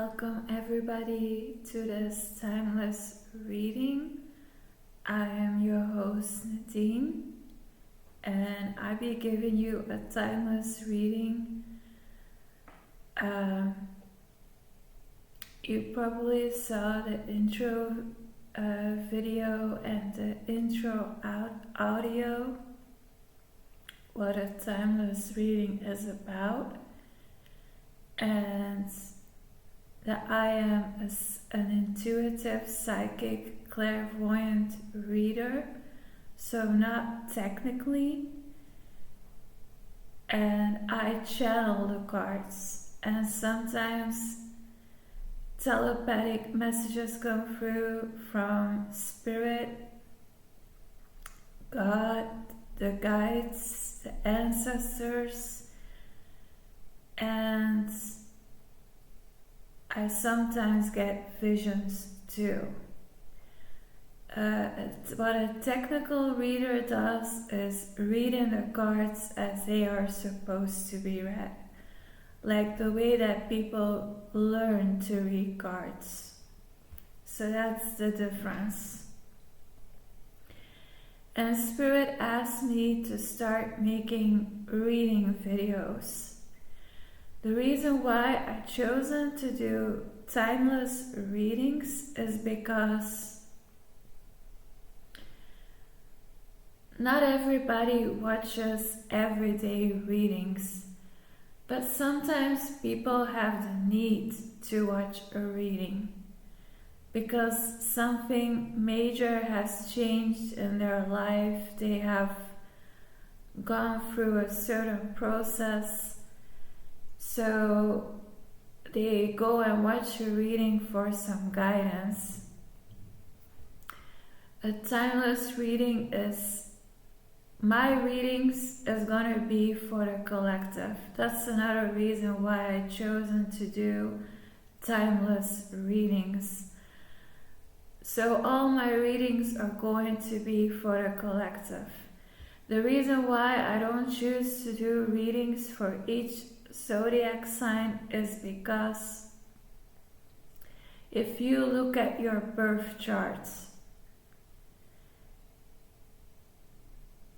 Welcome everybody to this timeless reading. I am your host Nadine, and I'll be giving you a timeless reading. You probably saw the intro video and the intro audio, what a timeless reading is about, and that I am an intuitive, psychic, clairvoyant reader, so not technically, and I channel the cards, and sometimes telepathic messages come through from Spirit, God, the guides, the ancestors, and I sometimes get visions too. What a technical reader does is reading the cards as they are supposed to be read, like the way that people learn to read cards. So that's the difference. And Spirit asked me to start making reading videos. The reason why I chosen to do timeless readings is because not everybody watches everyday readings, but sometimes people have the need to watch a reading because something major has changed in their life. They have gone through a certain process. So they go and watch a reading for some guidance. A timeless reading is, my readings is going to be for the collective. That's another reason why I chosen to do timeless readings. So all my readings are going to be for the collective. The reason why I don't choose to do readings for each zodiac sign is because if you look at your birth charts,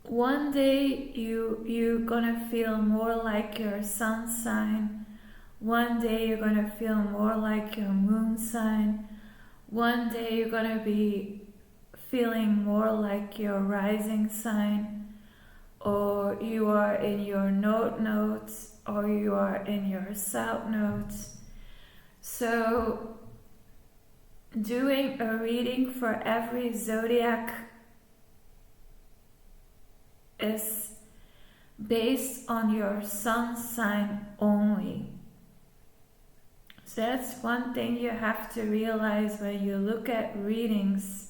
one day you're gonna feel more like your sun sign, one day you're gonna feel more like your moon sign, one day you're gonna be feeling more like your rising sign, or you are in your north nodes, or you are in your south nodes. So doing a reading for every zodiac is based on your sun sign only. So that's one thing you have to realize when you look at readings.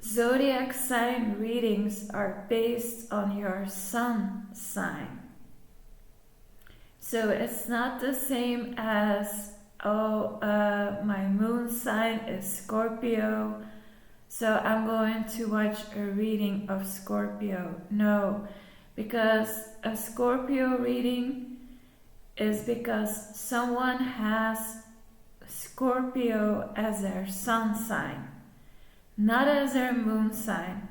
Zodiac sign readings are based on your sun sign. So it's not the same as, my moon sign is Scorpio, so I'm going to watch a reading of Scorpio. No, because a Scorpio reading is because someone has Scorpio as their sun sign, not as their moon sign.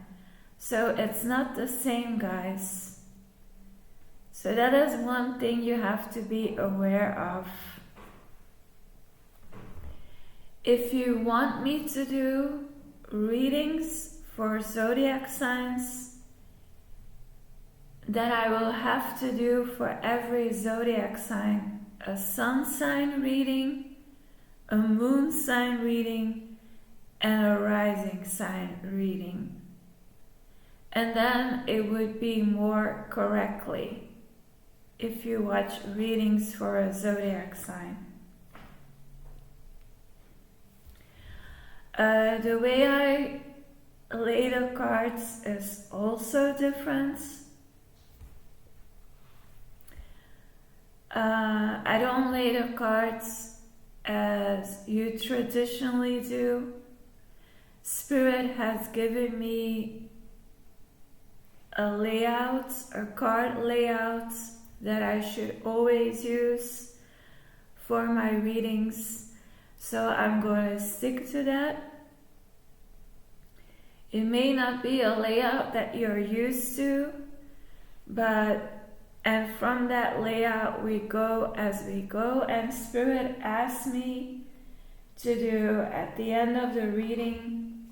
So it's not the same, guys. So that is one thing you have to be aware of. If you want me to do readings for zodiac signs, then I will have to do for every zodiac sign a sun sign reading, a moon sign reading, and a rising sign reading. And then it would be more correctly if you watch readings for a zodiac sign. The way I lay the cards is also different. I don't lay the cards as you traditionally do. Spirit has given me a card layout that I should always use for my readings, so I'm going to stick to that. It may not be a layout that you're used to, and from that layout we go as we go, and Spirit asked me to do at the end of the reading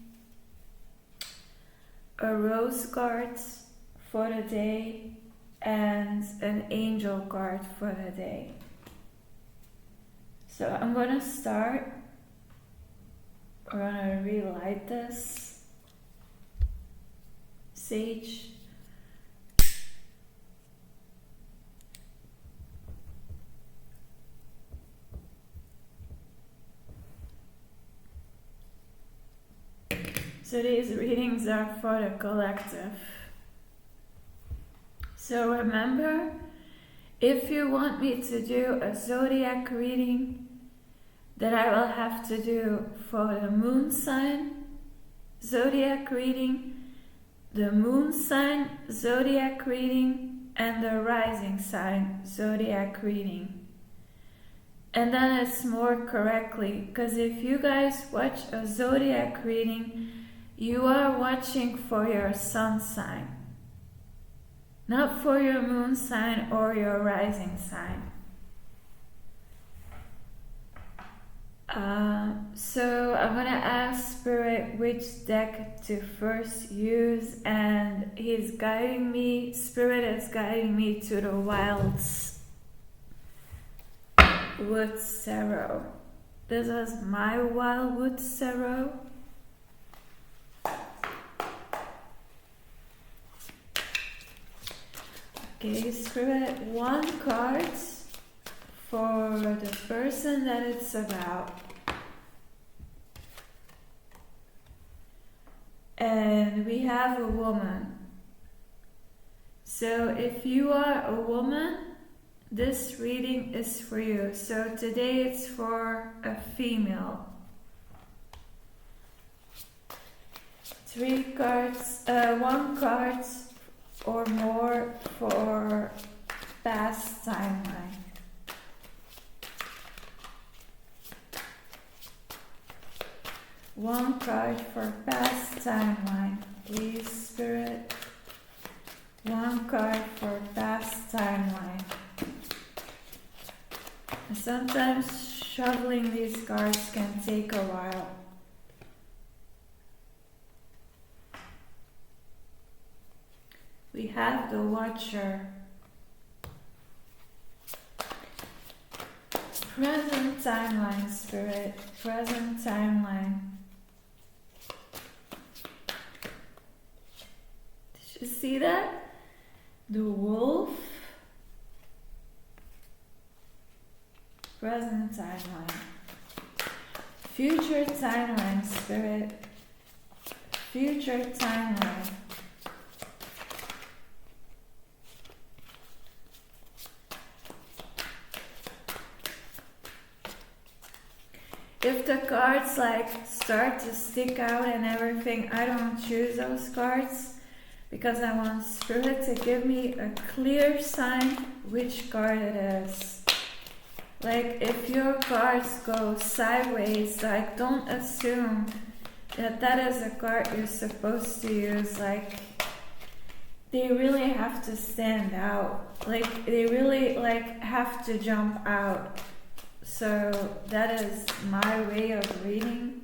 a rose card for the day and an angel card for the day. So I'm going to start. We're going to relight this sage. So these readings are for the collective. So remember, if you want me to do a zodiac reading, then I will have to do for the moon sign zodiac reading, the moon sign zodiac reading, and the rising sign zodiac reading. And then it's more correctly, because if you guys watch a zodiac reading, you are watching for your sun sign, not for your moon sign or your rising sign. So I'm going to ask Spirit which deck to first use, and he's guiding me, Spirit is guiding me to the Wildwood Tarot. This is my Wildwood Tarot. Okay, Spirit, one card for the person that it's about. And we have a woman. So if you are a woman, this reading is for you. So today it's for a female. 3 cards, 1 card or more for past timeline. One card for past timeline, please, Spirit. 1 card for past timeline. And sometimes shuffling these cards can take a while. We have the Watcher. Present timeline, Spirit. Present timeline. Did you see that? The wolf. Present timeline. Future timeline, Spirit. Future timeline. If the cards start to stick out and everything, I don't choose those cards because I want Spirit to give me a clear sign which card it is. If your cards go sideways, don't assume that is a card you're supposed to use. They really have to stand out. They really have to jump out. So that is my way of reading.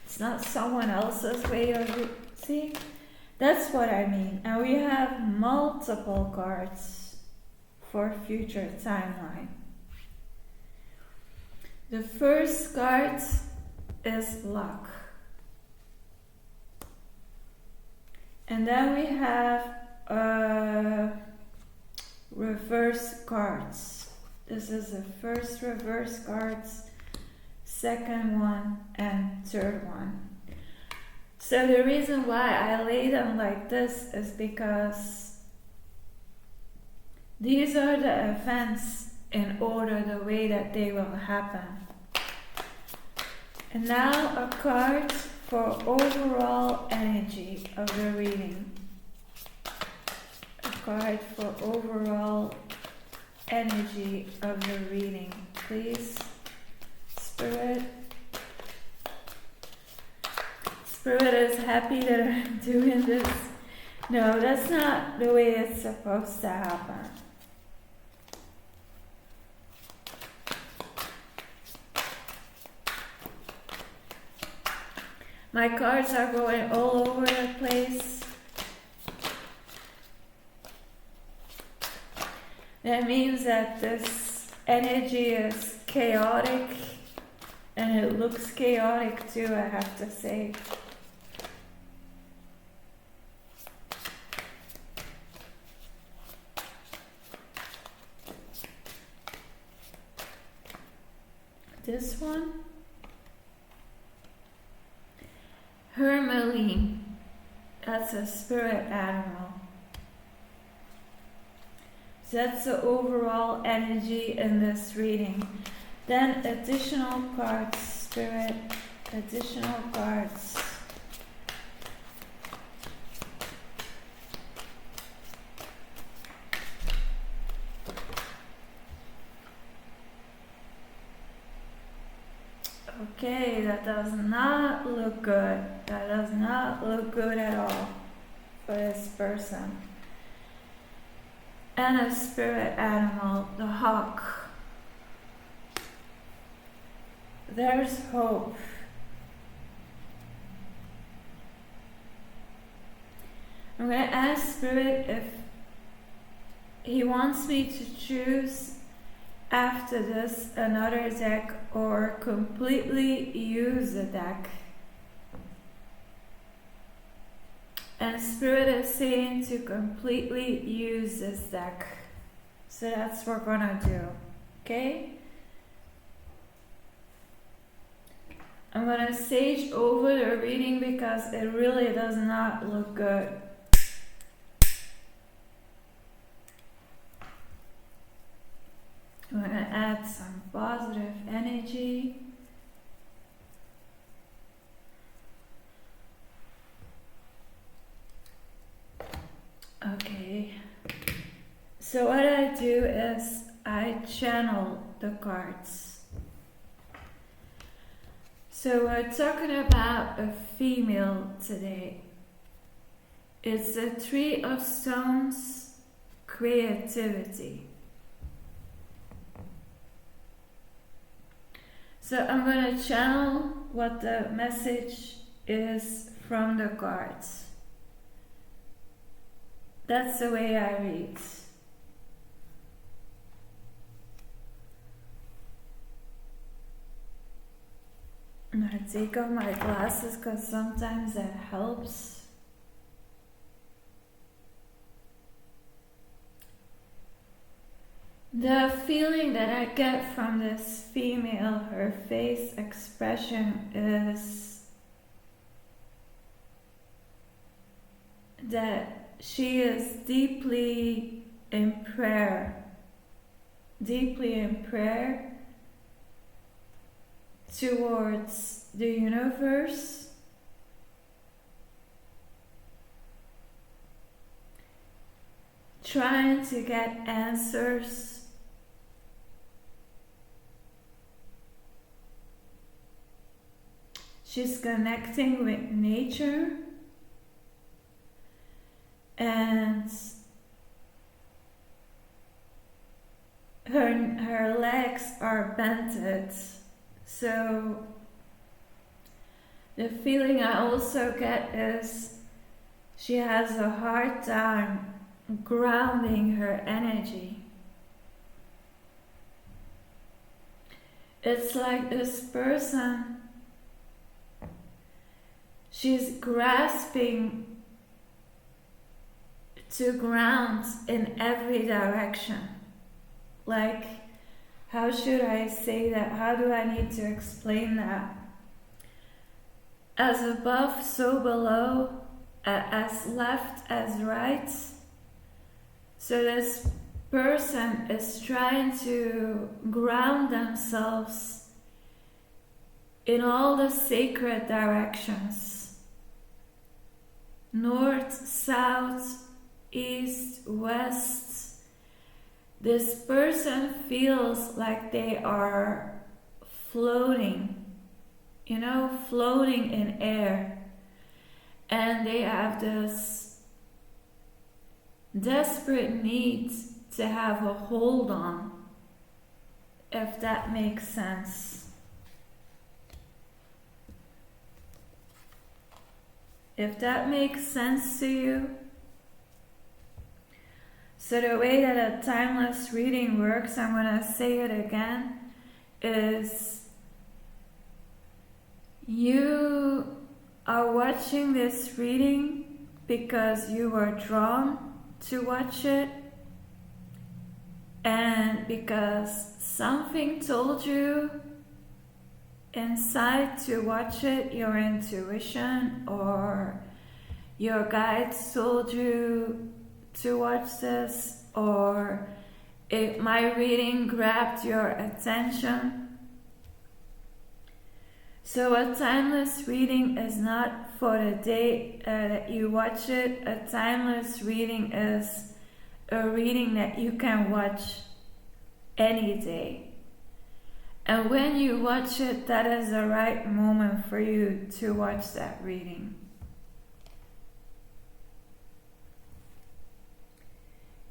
It's not someone else's way of reading. See? That's what I mean. And we have multiple cards for future timeline. The first card is luck. And then we have reverse cards. This is the first reverse cards, second one, and third one. So the reason why I lay them like this is because these are the events in order the way that they will happen. And now a card for overall energy of the reading. A card for overall energy of the reading. please. Spirit. Spirit is happy that I'm doing this. No, that's not the way it's supposed to happen. My cards are going all over the place. That means that this energy is chaotic, and it looks chaotic too, I have to say. This one, Hermeline, that's a spirit animal. So that's the overall energy in this reading. Then additional cards, spirit, additional cards. Okay, that does not look good. That does not look good at all for this person. And a spirit animal, the hawk. There's hope. I'm going to ask Spirit if he wants me to choose after this another deck or completely use the deck. And Spirit is saying to completely use this deck. So that's what we're gonna do. Okay? I'm gonna sage over the reading because it really does not look good. I'm gonna add some positive energy. Okay, so what I do is I channel the cards. So we're talking about a female today. It's the Three of Stones, creativity. So I'm going to channel what the message is from the cards. That's the way I read. I'm going to take off my glasses because sometimes that helps. The feeling that I get from this female, her face expression, is that she is deeply in prayer towards the universe, trying to get answers. She's connecting with nature, and her legs are bented. So the feeling I also get is she has a hard time grounding her energy. It's like this person, she's grasping to ground in every direction. Like, how should I say that? How do I need to explain that? As above, so below, as left as right. So this person is trying to ground themselves in all the sacred directions. North, south, east, west, this person feels like they are floating, floating in air. And they have this desperate need to have a hold on, if that makes sense. If that makes sense to you. So the way that a timeless reading works, I'm going to say it again, is you are watching this reading because you were drawn to watch it, and because something told you inside to watch it, your intuition or your guides told you to watch this, or if my reading grabbed your attention. So a timeless reading is not for the day that you watch it. A timeless reading is a reading that you can watch any day. And when you watch it, that is the right moment for you to watch that reading.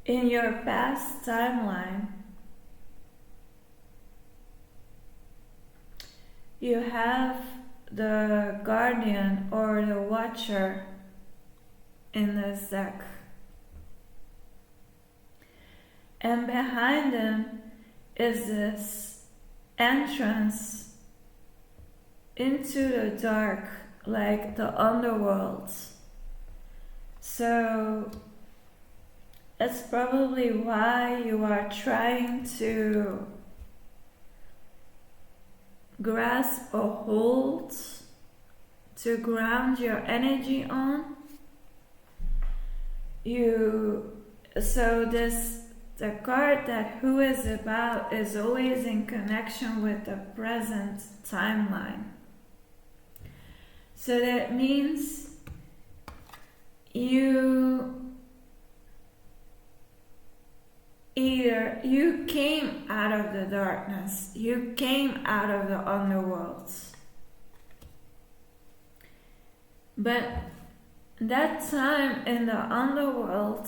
In your past timeline, you have the guardian or the watcher in this deck. And behind him is this entrance into the dark, like the underworld. So that's probably why you are trying to grasp a hold to ground your energy on. The card that Who is about is always in connection with the present timeline. So that means either you came out of the darkness, you came out of the underworld. But that time in the underworld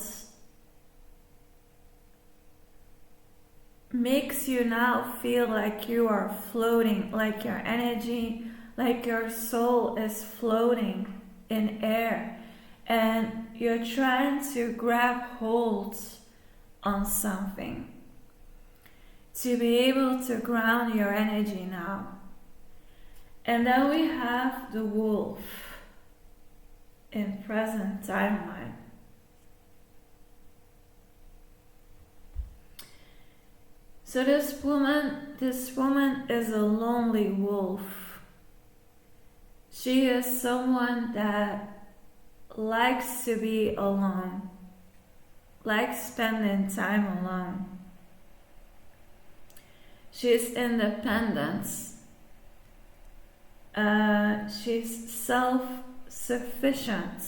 makes you now feel like you are floating, like your energy, like your soul is floating in air, and you're trying to grab hold on something to be able to ground your energy now. And then we have the wolf in present timeline. So this woman is a lonely wolf. She is someone that likes to be alone, likes spending time alone. She's independent. She's self-sufficient.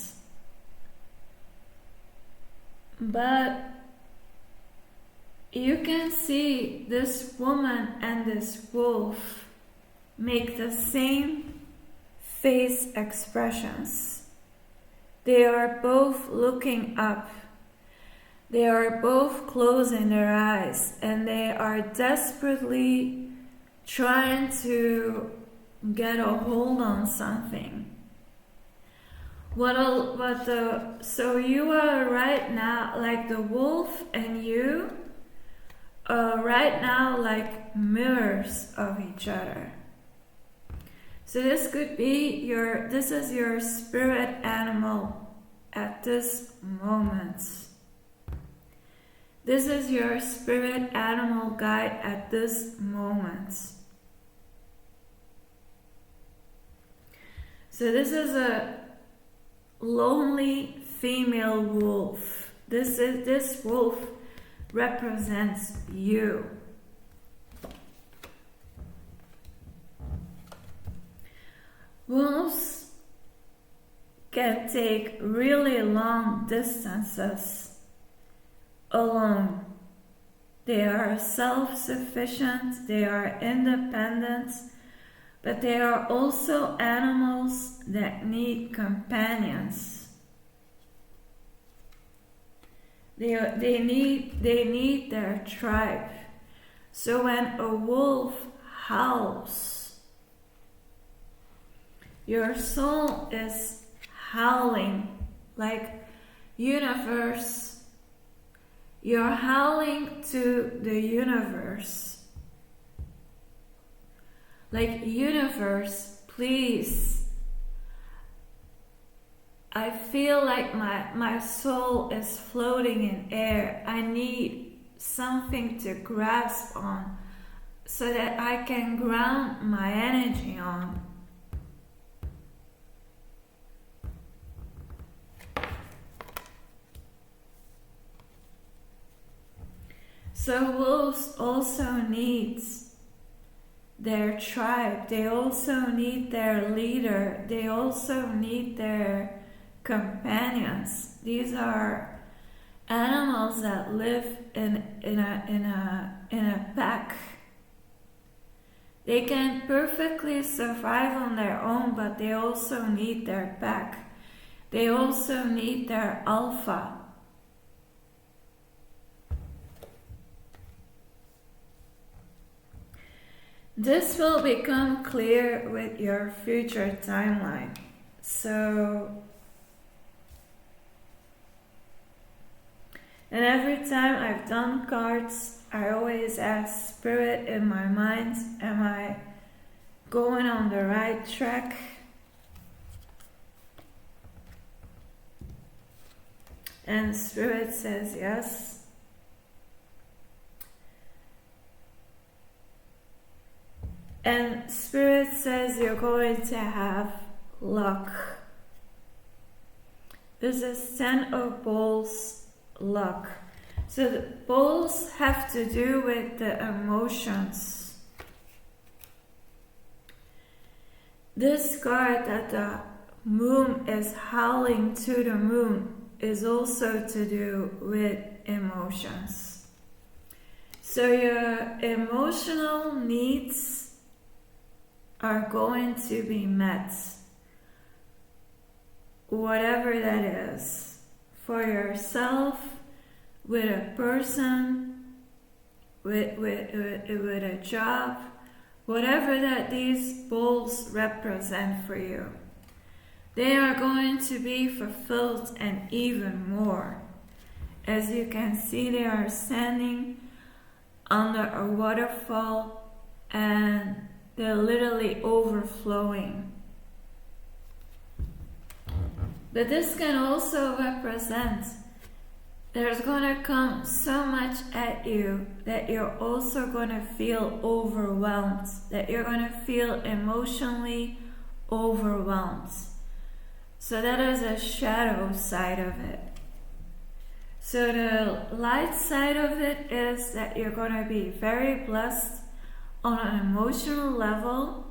But you can see this woman and this wolf make the same face expressions. They are both looking up. They are both closing their eyes, and they are desperately trying to get a hold on something. So you are right now, like the wolf and you are right now like mirrors of each other. So this could be this is your spirit animal at this moment. This is your spirit animal guide at this moment. So this is a lonely female wolf. This wolf represents you. Wolves can take really long distances alone. They are self-sufficient, they are independent, but they are also animals that need companions. They need their tribe. So when a wolf howls, your soul is howling like, universe, you're howling to the universe. Like, universe, please. I feel like my soul is floating in air. I need something to grasp on so that I can ground my energy on. So wolves also need their tribe. They also need their leader. They also need their companions. These are animals that live in a pack. They can perfectly survive on their own, but they also need their pack. They also need their alpha. This will become clear with your future timeline. So, and every time I've done cards, I always ask Spirit in my mind, am I going on the right track? And Spirit says yes. And Spirit says you're going to have luck. This is 10 of Bowls luck. So the bowls have to do with the emotions. This card that the moon is howling to the moon is also to do with emotions. So your emotional needs are going to be met, whatever that is, for yourself, with a person, with a job, whatever that these bowls represent for you. They are going to be fulfilled and even more. As you can see, they are standing under a waterfall and they're literally overflowing. But this can also represent there's going to come so much at you that you're also going to feel overwhelmed, that you're going to feel emotionally overwhelmed. So that is a shadow side of it. So the light side of it is that you're going to be very blessed on an emotional level.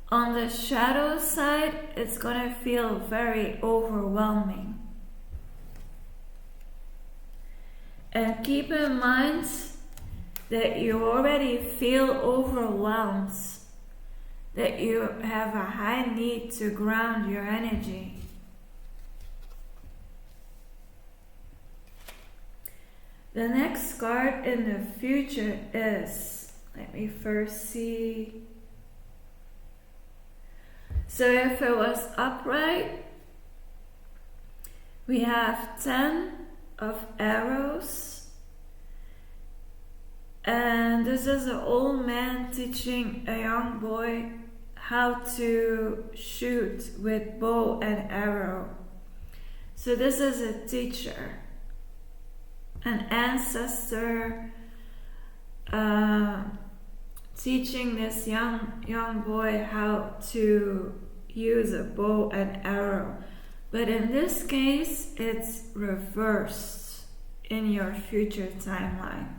On the shadow side, it's going to feel very overwhelming. And keep in mind that you already feel overwhelmed, that you have a high need to ground your energy. The next card in the future is, let me first see. So if it was upright, we have 10 of arrows. And this is an old man teaching a young boy how to shoot with bow and arrow. So this is a teacher, an ancestor, teaching this young boy how to use a bow and arrow. But in this case, it's reversed in your future timeline.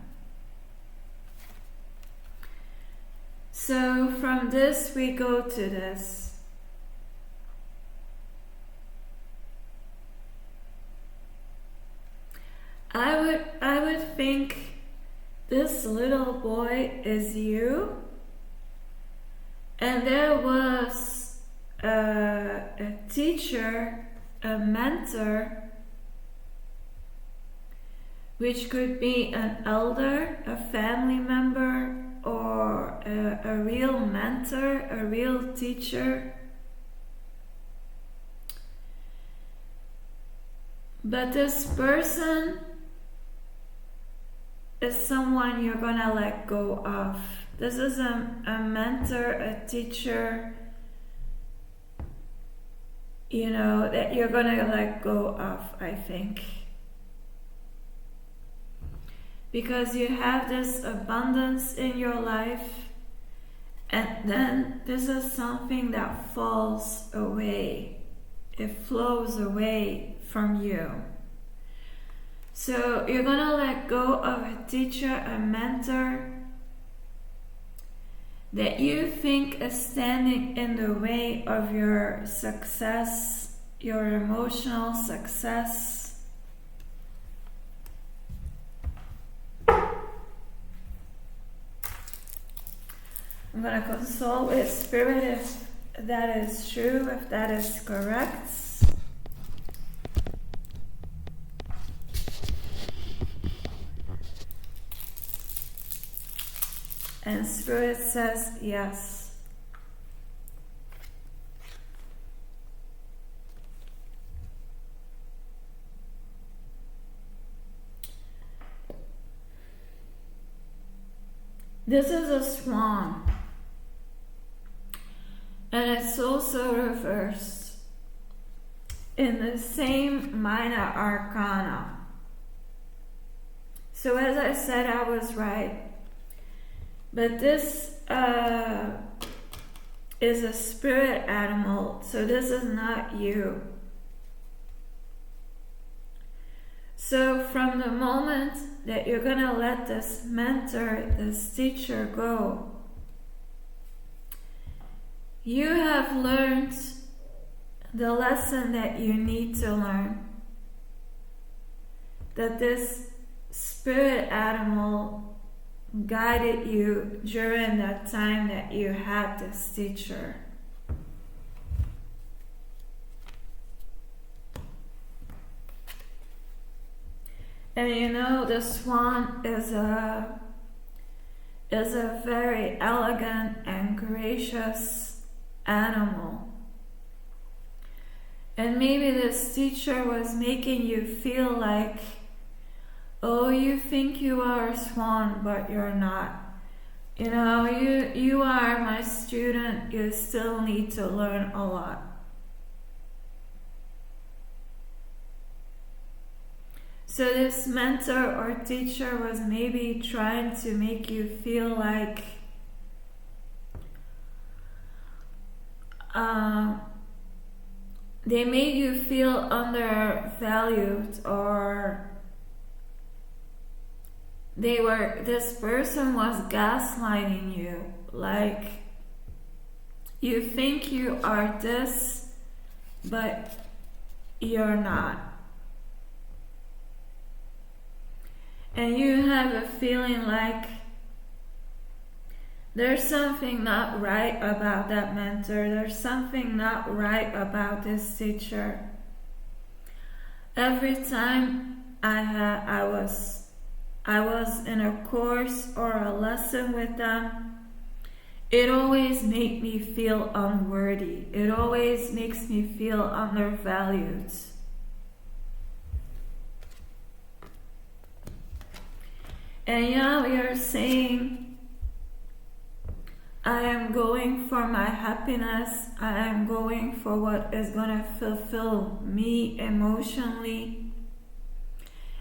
So from this we go to this. I would think this little boy is you, and there was a teacher, a mentor, which could be an elder, a family member, or a real mentor, a real teacher. But this person is someone you're gonna let go of. This is a mentor, a teacher, that you're gonna let go of, I think. Because you have this abundance in your life, and then this is something that falls away. It flows away from you. So you're gonna let go of a teacher, a mentor that you think is standing in the way of your success, your emotional success. I'm going to consult with Spirit if that is true, if that is correct. And Spirit says yes. This is a swan. And it's also reversed in the same minor arcana. So as I said, I was right. But this is a spirit animal, so this is not you. So from the moment that you're going to let this mentor, this teacher go, you have learned the lesson that you need to learn. That this spirit animal guided you during that time that you had this teacher. And the swan is a very elegant and gracious animal. And maybe this teacher was making you feel like, oh, you think you are a swan, but you're not. You are my student, you still need to learn a lot. So this mentor or teacher was maybe trying to make you feel like they made you feel undervalued, or this person was gaslighting you, like you think you are this, but you're not. And you have a feeling like there's something not right about that mentor. There's something not right about this teacher. Every time I was in a course or a lesson with them, it always made me feel unworthy. It always makes me feel undervalued. And we are saying, I am going for my happiness. I am going for what is going to fulfill me emotionally.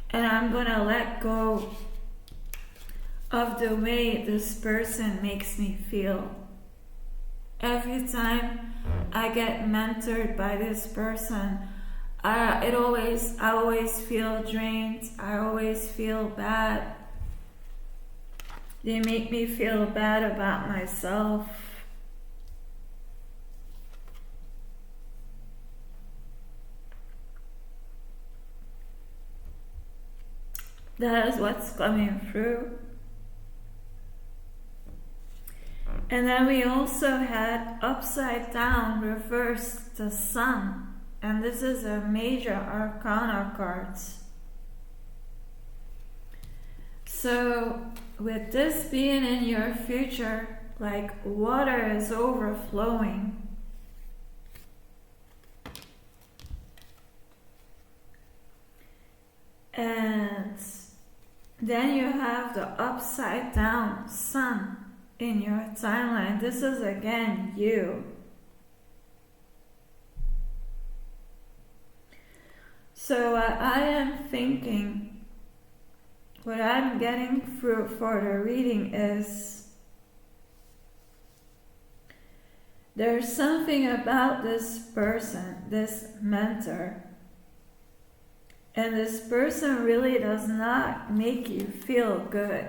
And I'm going to let go of the way this person makes me feel. Every time I get mentored by this person, I always feel drained. I always feel bad. They make me feel bad about myself. That is what's coming through. And then we also had upside down, reversed, the sun. And this is a major arcana card. So with this being in your future, like water is overflowing. And then you have the upside down sun in your timeline. This is again you. So I am thinking, what I'm getting through for the reading is there's something about this person, this mentor, and this person really does not make you feel good.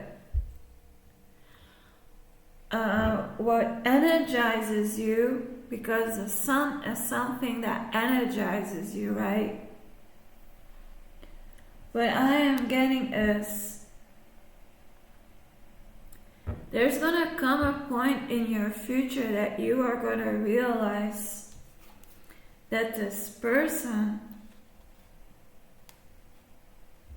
What energizes you, because the sun is something that energizes you, right? What I am getting is there's going to come a point in your future that you are going to realize that this person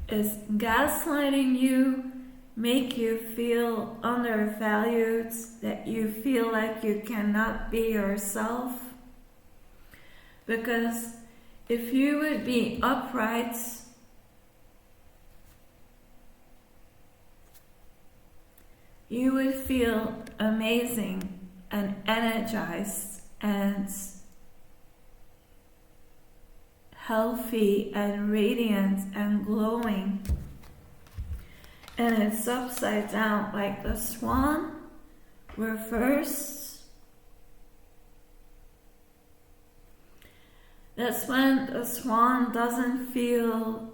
is gaslighting you, make you feel undervalued, that you feel like you cannot be yourself. Because if you would be upright, you would feel amazing and energized and healthy and radiant and glowing. And it's upside down, like the swan reversed. That's when the swan doesn't feel,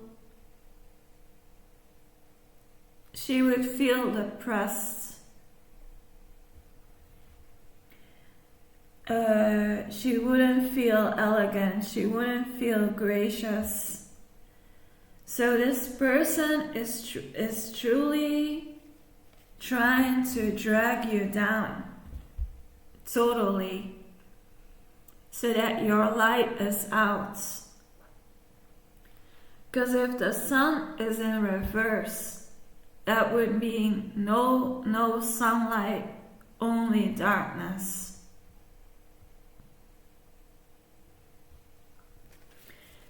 she would feel depressed. She wouldn't feel elegant, she wouldn't feel gracious. So this person is truly trying to drag you down, totally, so that your light is out. Because if the sun is in reverse, that would mean no sunlight, only darkness.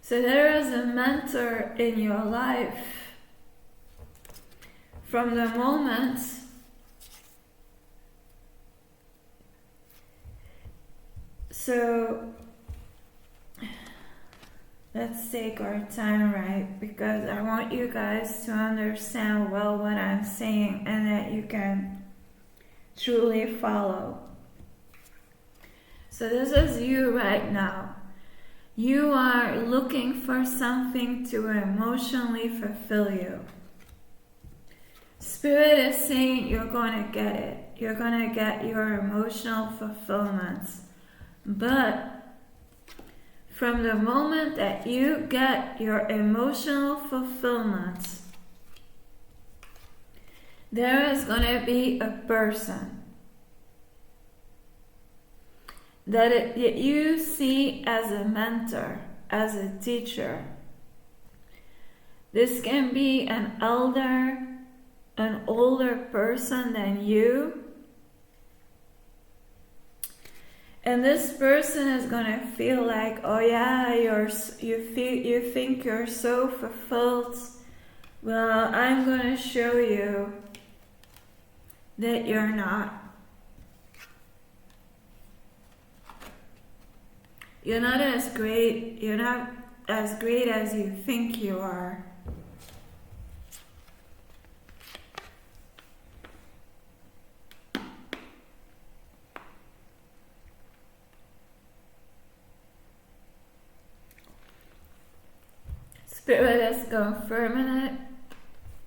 So there is a mentor in your life from the moment so let's take our time, right? Because I want you guys to understand well what I'm saying and that you can truly follow. So this is you right now. You are looking for something to emotionally fulfill you. Spirit is saying you're going to get it. You're going to get your emotional fulfillment. But from the moment that you get your emotional fulfillment, there is going to be a person that you see as a mentor, as a teacher. This can be an elder, an older person than you. And this person is going to feel like, oh yeah, you think you're so fulfilled. Well, I'm going to show you that you're not. You're not as great as you think you are. Spirit is confirming it,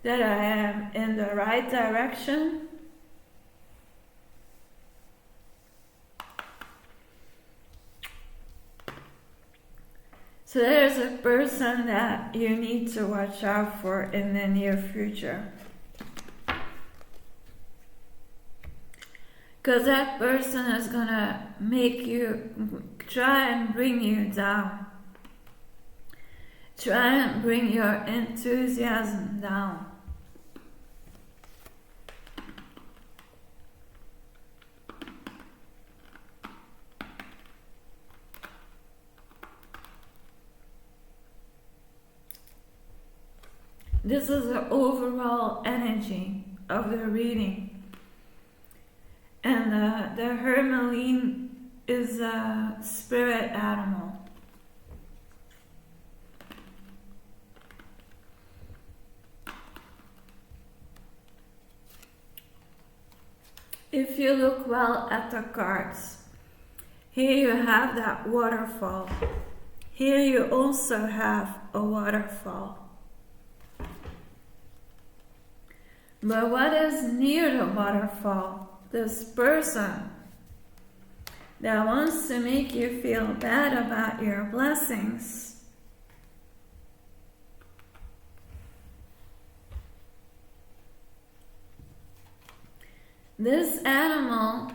that I am in the right direction. So there's a person that you need to watch out for in the near future. Because that person is gonna make you, try and bring you down. Try and bring your enthusiasm down. This is the overall energy of the reading. And the Hermeline is a spirit animal. If you look well at the cards, here you have that waterfall. Here you also have a waterfall. But what is near the waterfall? This person that wants to make you feel bad about your blessings. This animal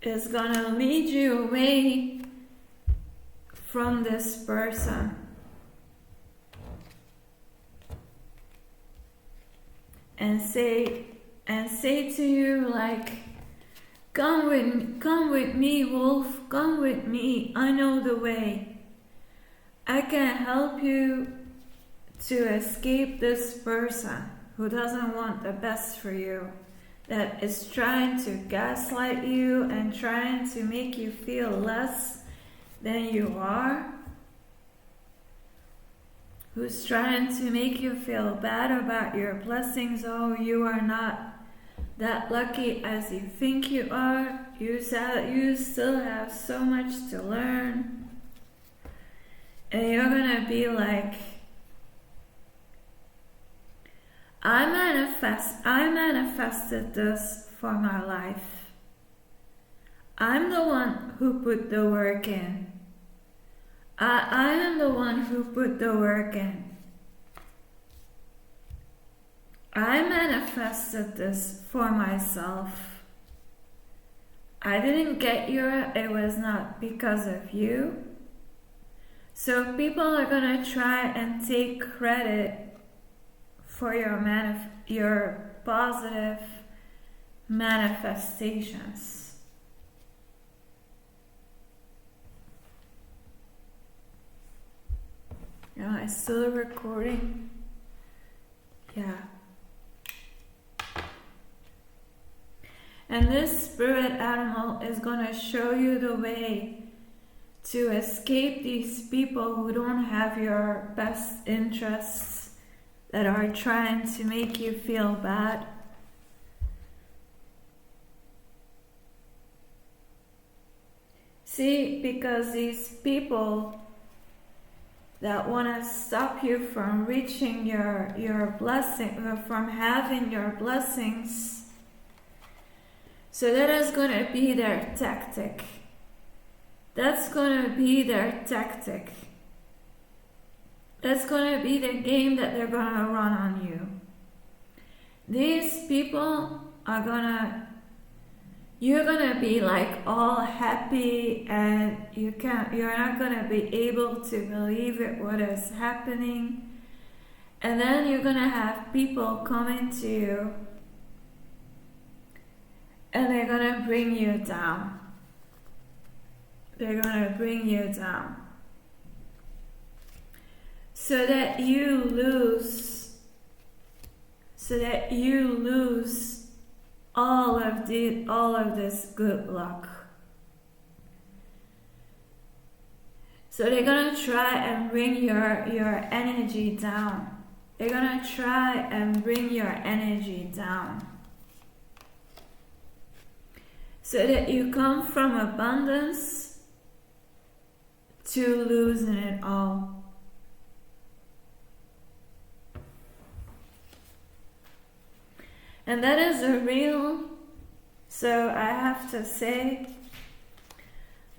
is gonna lead you away from this person. And say to you like, come with me, wolf, come with me, I know the way. I can help you to escape this person who doesn't want the best for you, that is trying to gaslight you and trying to make you feel less than you are, who's trying to make you feel bad about your blessings. Oh, you are not that lucky as you think you are. You still have so much to learn. And you're gonna be like, I manifested this for my life. I'm the one who put the work in. I am the one who put the work in. I manifested this for myself. I didn't get here, it was not because of you. So people are gonna try and take credit for your positive manifestations. Am I still recording? Yeah. And this spirit animal is going to show you the way to escape these people who don't have your best interests, that are trying to make you feel bad. See, because these people that want to stop you from reaching your blessing, from having your blessings. So that is going to be their tactic. That's going to be their tactic. That's going to be the game that they're going to run on you. These people are you're gonna be like all happy, and you're not gonna be able to believe it, what is happening. And then you're gonna have people coming to you and they're gonna bring you down. They're gonna bring you down so that you lose all of this good luck. So they're gonna try and bring your energy down. They're gonna try and bring your energy down so that you come from abundance to losing it all. And that is a real, so I have to say,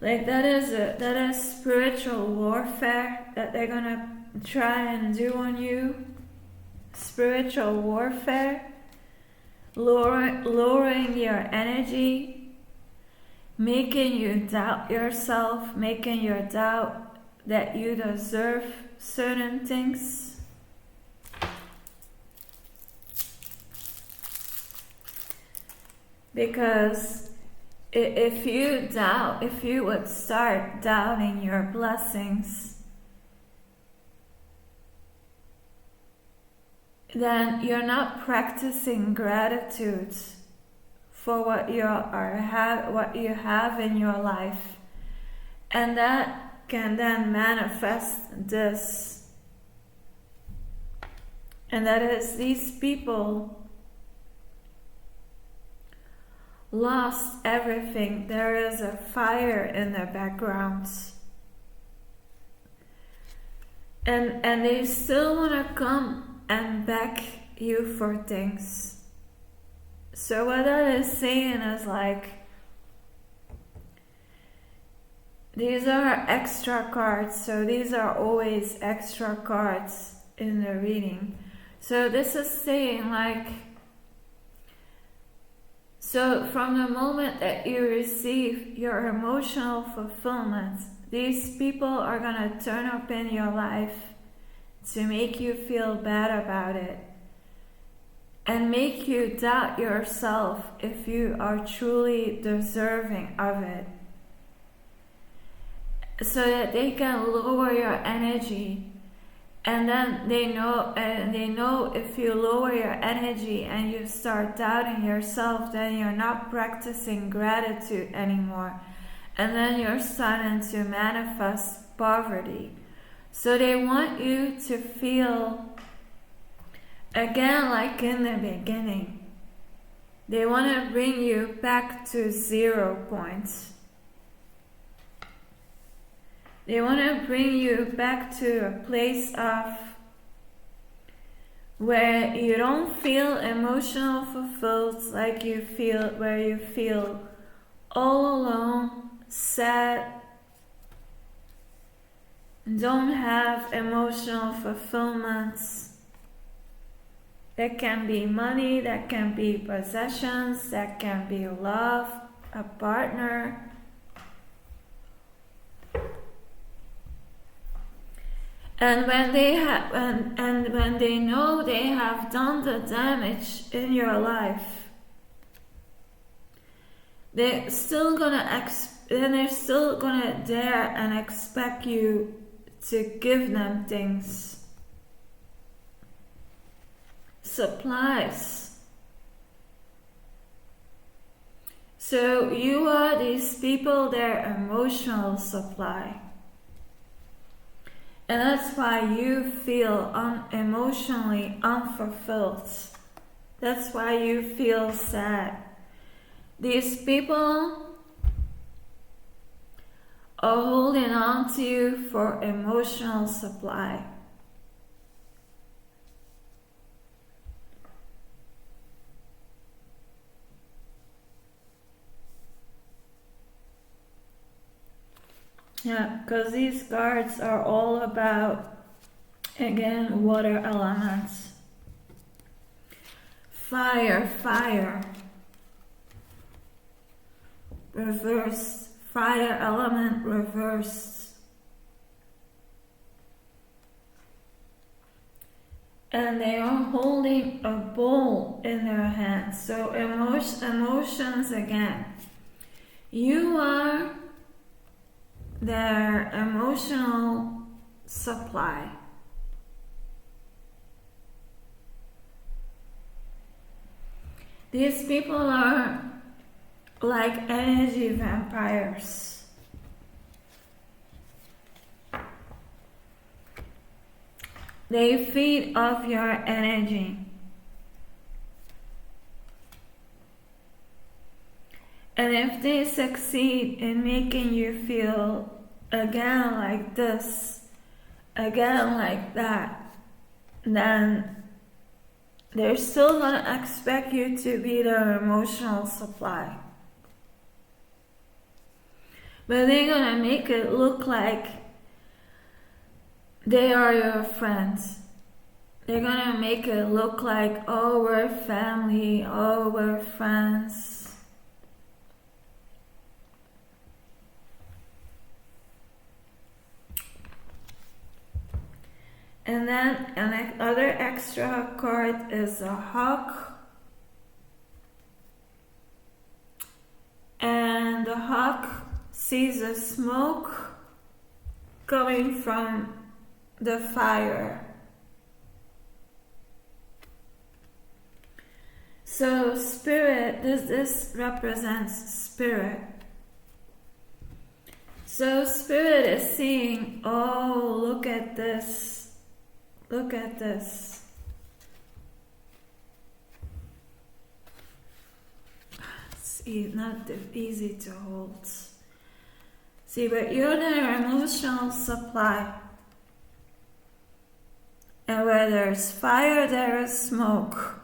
Like that is spiritual warfare that they're gonna try and do on you. Spiritual warfare, lowering your energy, making you doubt yourself, making you doubt that you deserve certain things. Because if you would start doubting your blessings, then you're not practicing gratitude for what you have in your life, and that can then manifest this. And that is, these people lost everything. There is a fire in the background, and they still want to come and beg you for things. So what that is saying is like, these are extra cards, so these are always extra cards in the reading. So this is saying like, so from the moment that you receive your emotional fulfillment, these people are going to turn up in your life to make you feel bad about it and make you doubt yourself if you are truly deserving of it, so that they can lower your energy. And then they know if you lower your energy and you start doubting yourself, then you're not practicing gratitude anymore. And then you're starting to manifest poverty. So they want you to feel, again, like in the beginning. They want to bring you back to 0 points. They want to bring you back to a place of where you don't feel emotional fulfilled, like you feel, where you feel all alone, sad, don't have emotional fulfillments. That can be money, that can be possessions, that can be love, a partner. And when they have, and when they know they have done the damage in your life, they're still gonna dare and expect you to give them things, supplies. So you are these people, their emotional supply. And that's why you feel emotionally unfulfilled. That's why you feel sad. These people are holding on to you for emotional supply. Yeah, because these cards are all about, again, water elements. Fire, reversed. Fire element reversed. And they are holding a bowl in their hands. So emotions again. You are their emotional supply. These people are like energy vampires. They feed off your energy. And if they succeed in making you feel again like this, again like that, then they're still going to expect you to be their emotional supply. but they're gonna make it look like they are your friends. They're gonna make it look like, oh, we're family, oh, we're friends. And then another extra card is a hawk. And the hawk sees the smoke coming from the fire. So spirit, this represents spirit. So spirit is seeing, oh, look at this. Look at this. See, not easy to hold. See, but you're their emotional supply. And where there's fire, there is smoke.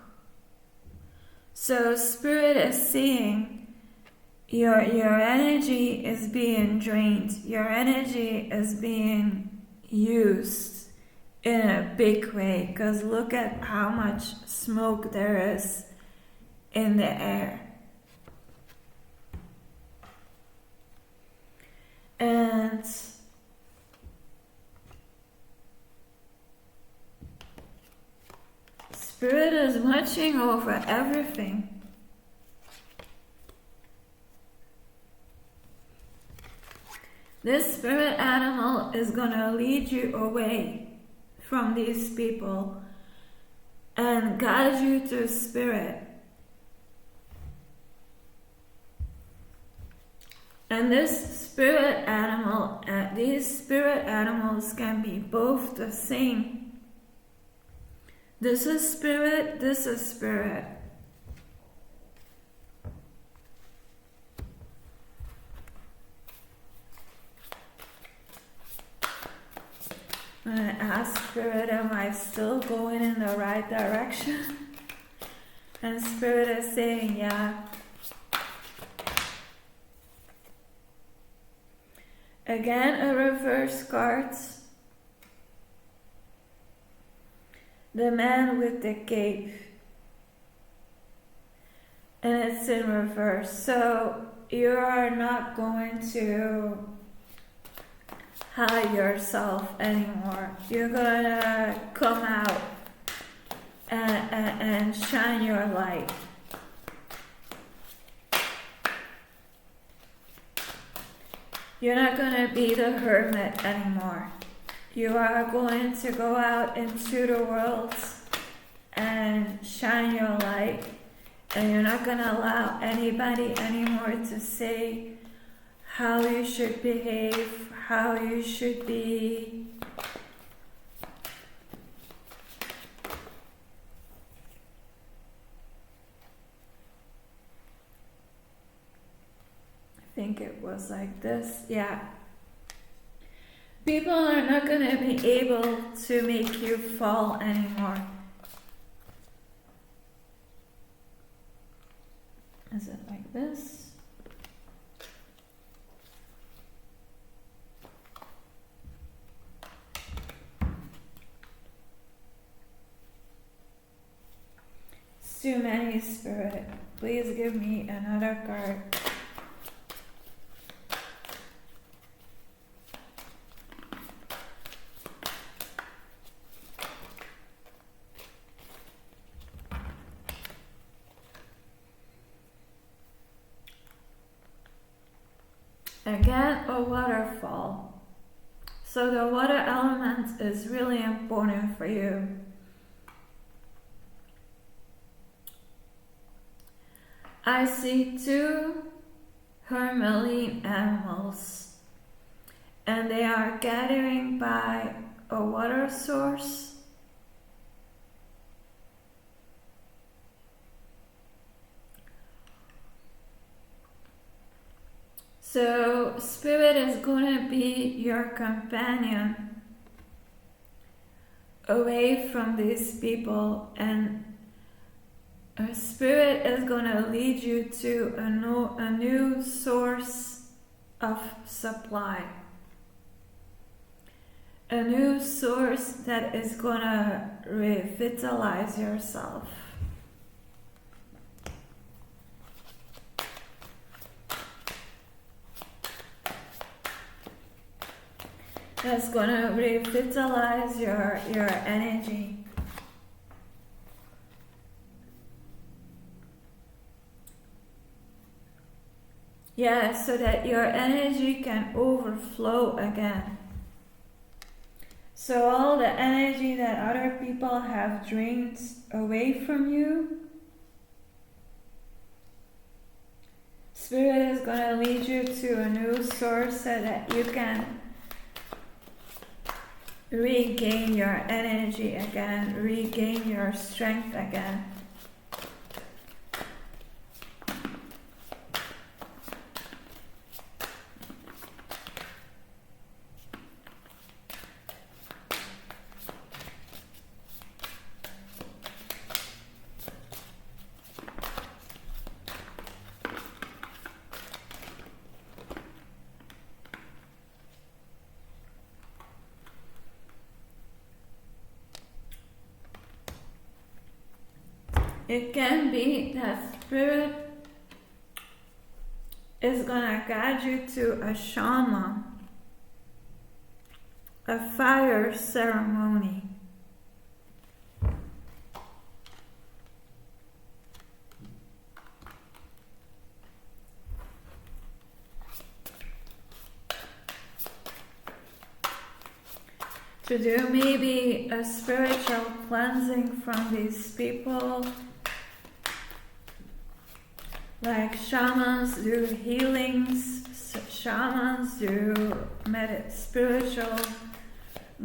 So spirit is seeing your energy is being drained. Your energy is being used in a big way. Because look at how much smoke there is in the air. And spirit is watching over everything. This spirit animal is going to lead you away from these people and guide you to spirit. And this spirit animal, these spirit animals can be both the same. This is spirit, this is spirit. I'm going to ask spirit, am I still going in the right direction? And spirit is saying, yeah. Again, a reverse card. The man with the cape. And it's in reverse. So you are not going to hide yourself anymore. You're going to come out and shine your light. You're not going to be the hermit anymore. You are going to go out into the world and shine your light. And you're not going to allow anybody anymore to say how you should behave, how you should be. I think it was like this, yeah. People are not going to be able to make you fall anymore. Is it like this? It's too many, spirit. Please give me another card. Again, a waterfall. So the water element is really important for you. I see two hermeline animals, and they are gathering by a water source. So spirit is going to be your companion away from these people, and a spirit is going to lead you to a new source of supply. A new source that is gonna revitalize yourself. That's gonna revitalize your energy. Yeah, so that your energy can overflow again. So all the energy that other people have drained away from you, Spirit is going to lead you to a new source so that you can regain your energy again, regain your strength again. It can be that Spirit is gonna guide you to a shaman, a fire ceremony. To do maybe a spiritual cleansing from these people. Like shamans do healings, shamans do spiritual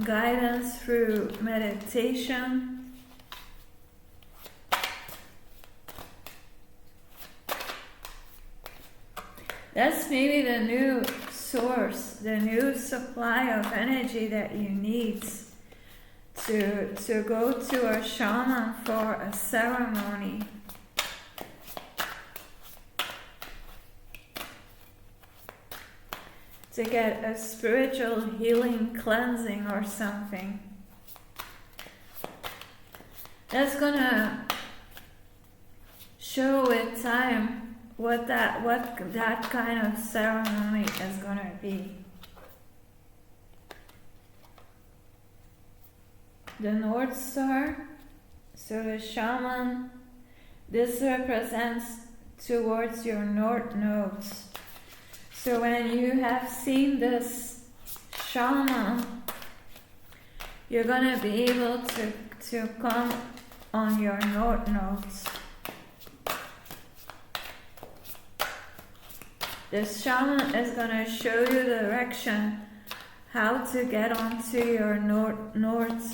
guidance through meditation. That's maybe the new source, the new supply of energy that you need to go to a shaman for a ceremony. To get a spiritual healing cleansing or something. That's gonna show with time what that kind of ceremony is gonna be. The North Star, so the shaman, this represents towards your north nodes. So when you have seen this shaman, you're gonna be able to come on your north nodes. This shaman is gonna show you the direction how to get onto your north nodes.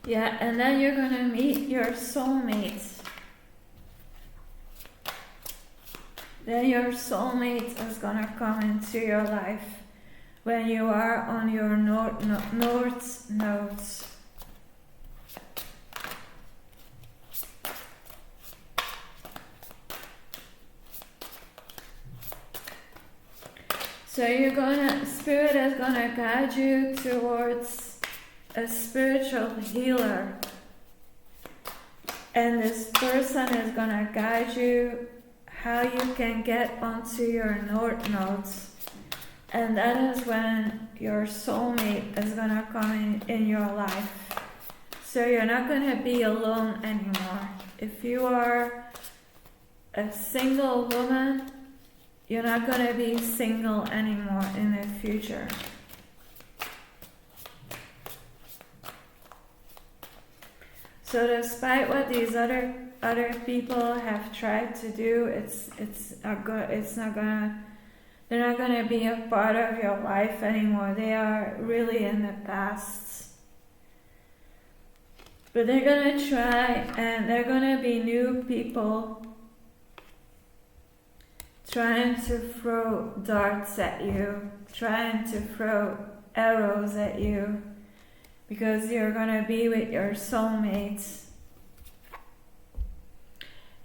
Yeah, and then you're gonna meet your soulmate. Then your soulmate is gonna come into your life when you are on your north nodes. So Spirit is gonna guide you towards a spiritual healer, and this person is gonna guide you how you can get onto your north nodes, and that is when your soulmate is gonna come in your life. So you're not gonna be alone anymore. If you are a single woman, you're not gonna be single anymore in the future. So despite what these other people have tried to do, they're not gonna be a part of your life anymore. They are really in the past. But they're gonna try, and they're gonna be new people trying to throw darts at you, trying to throw arrows at you, because you're gonna be with your soulmates.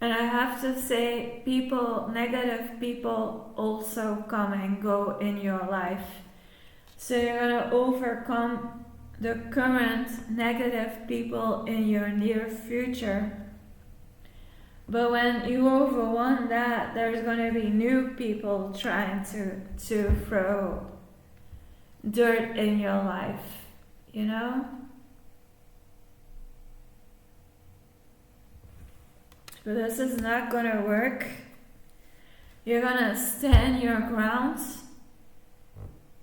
And I have to say, negative people also come and go in your life. So you're gonna overcome the current negative people in your near future. But when you overwhelm that, there's gonna be new people trying to throw dirt in your life, you know? But this is not gonna work. You're gonna stand your ground.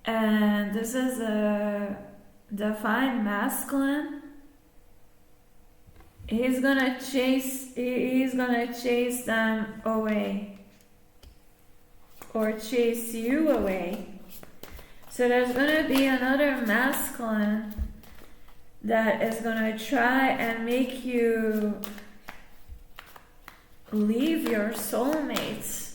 And this is a divine masculine. He's gonna chase them away. Or chase you away. So there's gonna be another masculine that is gonna try and make you leave your soulmates.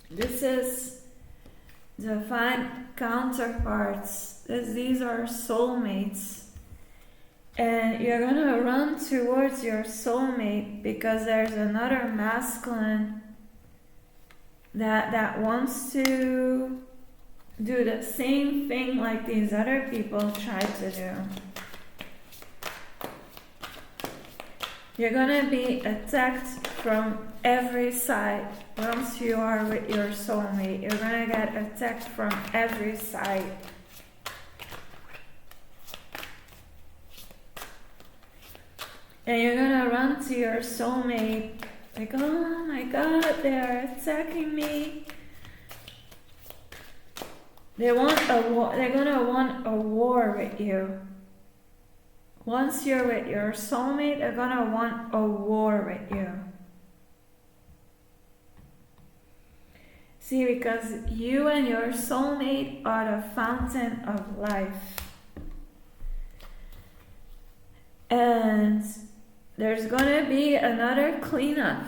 This is divine counterparts. These are soulmates. And you're gonna run towards your soulmate because there's another masculine that wants to do the same thing like these other people tried to do. You're gonna be attacked from every side. Once you are with your soulmate, you're gonna get attacked from every side. And you're gonna run to your soulmate like, oh my God, they are attacking me. They're gonna want a war with you. Once you're with your soulmate, they're gonna want a war with you. See, because you and your soulmate are the fountain of life. And there's gonna be another cleanup.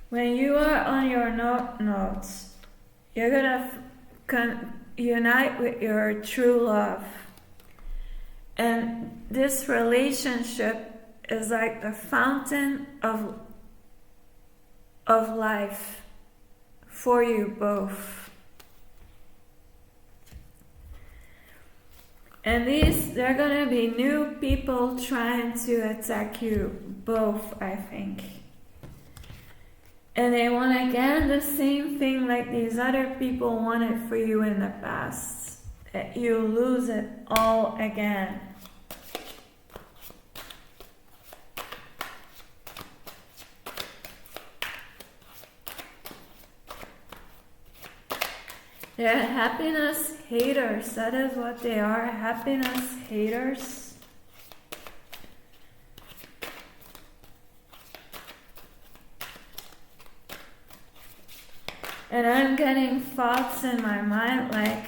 When you are on your notes, you're gonna unite with your true love. And this relationship is like the fountain of life for you both. And there are gonna be new people trying to attack you both, I think. And they want again the same thing like these other people wanted for you in the past. That you lose it all again. They're happiness haters. That is what they are, happiness haters. And I'm getting thoughts in my mind like,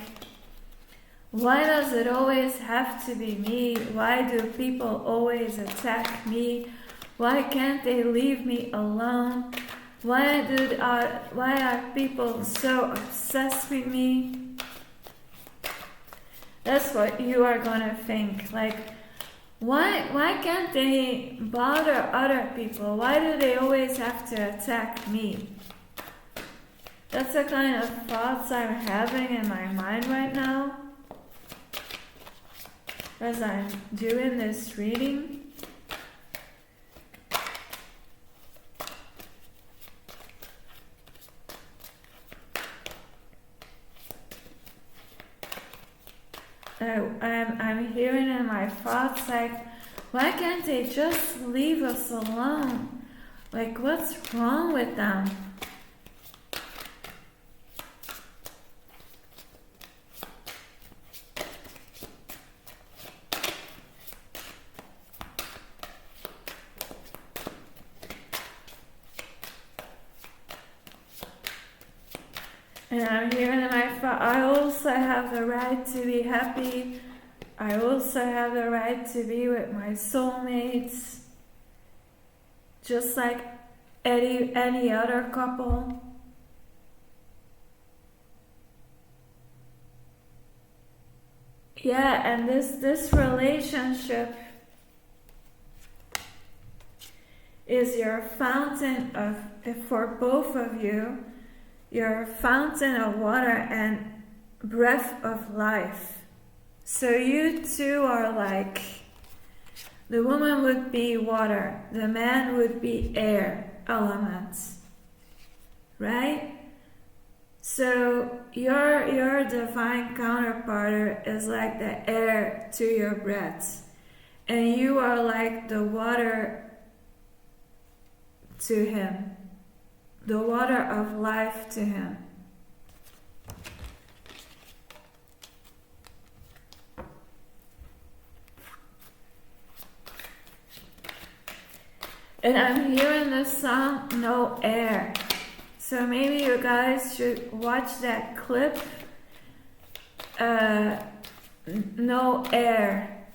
why does it always have to be me? Why do people always attack me? Why can't they leave me alone? Why are people so obsessed with me? That's what you are gonna think. Like, why can't they bother other people? Why do they always have to attack me? That's the kind of thoughts I'm having in my mind right now as I'm doing this reading. I'm hearing in my thoughts like, why can't they just leave us alone? Like, what's wrong with them? And I'm hearing I also have the right to be happy. I also have the right to be with my soulmates, just like any other couple. Yeah, and this relationship is your fountain of, for both of you, your fountain of water and breath of life. So you two are like, the woman would be water, the man would be air elements, right? So your divine counterpart is like the air to your breath, and you are like the water to him, the water of life to him. And I'm hearing the song No Air. So maybe you guys should watch that clip. No Air.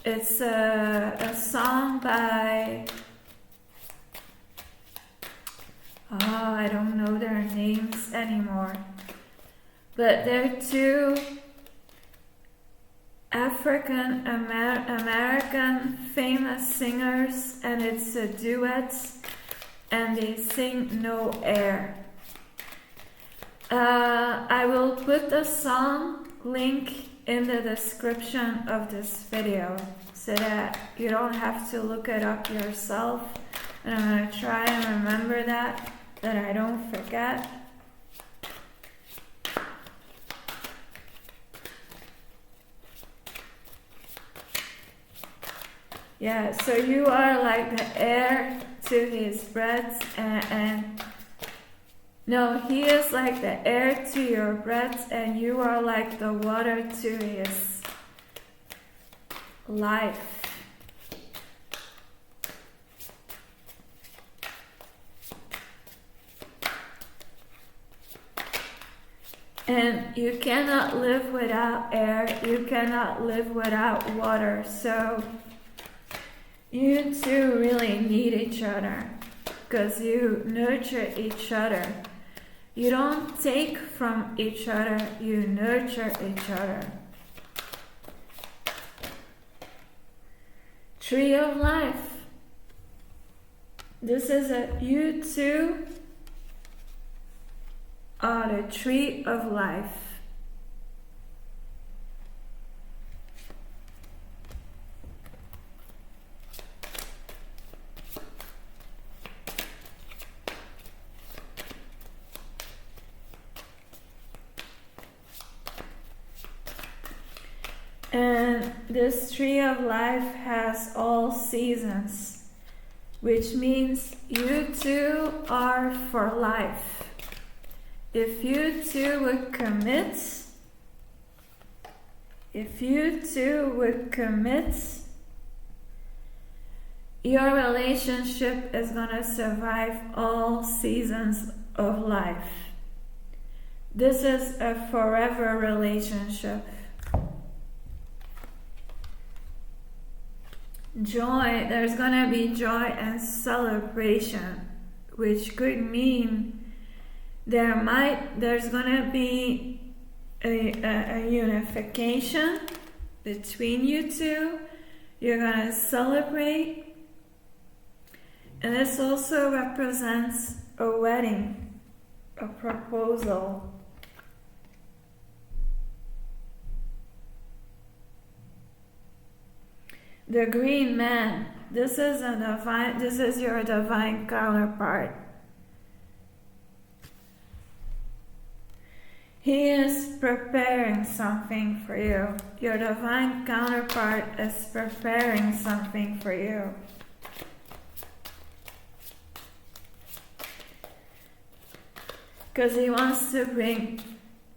It's a song by... I don't know their names anymore. But they're two African American famous singers, and it's a duet, and they sing No Air. I will put the song link in the description of this video so that you don't have to look it up yourself, and I'm going to try and remember that I don't forget. Yeah, so you are like the air to his breath, and no, he is like the air to your breath, and you are like the water to his life. And you cannot live without air, you cannot live without water, so you two really need each other, because you nurture each other. You don't take from each other, you nurture each other. Tree of life. This is you two are the tree of life. And this tree of life has all seasons, which means you two are for life. If you two would commit, your relationship is gonna survive all seasons of life. This is a forever relationship. Joy, there's gonna be joy and celebration, which could mean there's gonna be a unification between you two. You're gonna celebrate, and this also represents a wedding, a proposal. The green man, this is your divine counterpart. He is preparing something for you. Your divine counterpart is preparing something for you. Because he wants to bring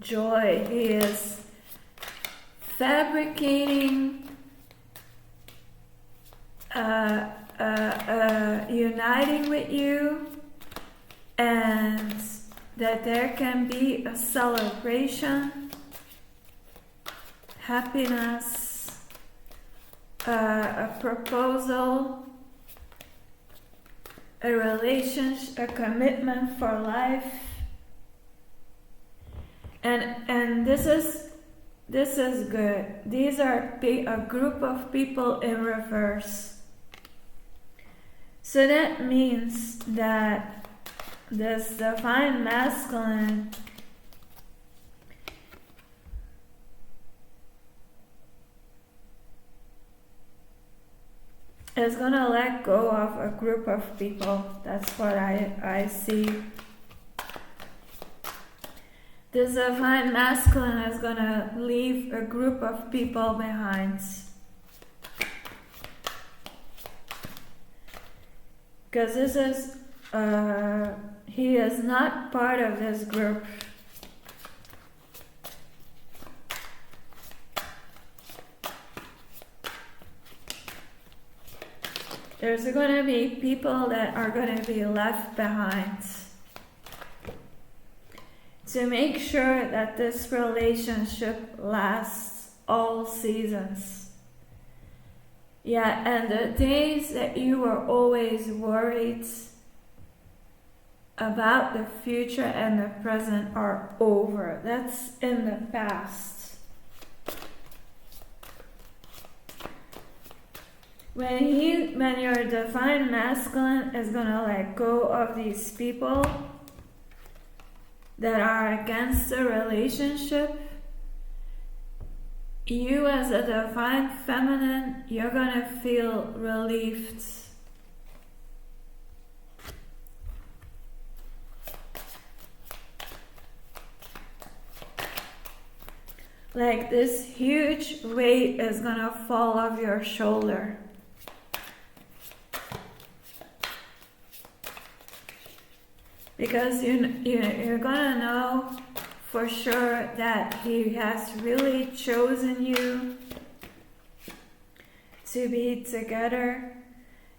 joy. He is fabricating, uniting with you, and that there can be a celebration, happiness, a proposal, a relationship, a commitment for life. And this is good. These are a group of people in reverse. So that means that this divine masculine is gonna let go of a group of people. That's what I see. This divine masculine is gonna leave a group of people behind. Because this is, he is not part of this group. There's going to be people that are going to be left behind to make sure that this relationship lasts all seasons. Yeah, and the days that you were always worried about the future and the present are over. That's in the past. When your divine masculine is gonna let go of these people that are against the relationship, you as a divine feminine, you're gonna feel relieved. Like this huge weight is gonna fall off your shoulder. Because you're gonna know for sure that he has really chosen you to be together.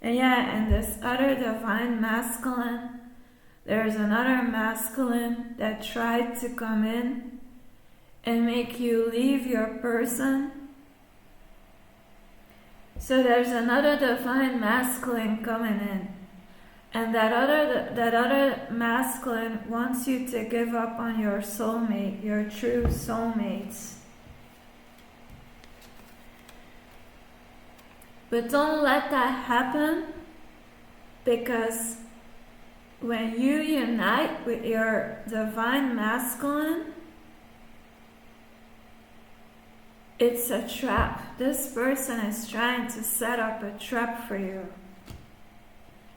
And yeah, and this other divine masculine, there's another masculine that tried to come in and make you leave your person. So there's another divine masculine coming in. And that other masculine wants you to give up on your soulmate, your true soulmates. But don't let that happen, because when you unite with your divine masculine, it's a trap. This person is trying to set up a trap for you.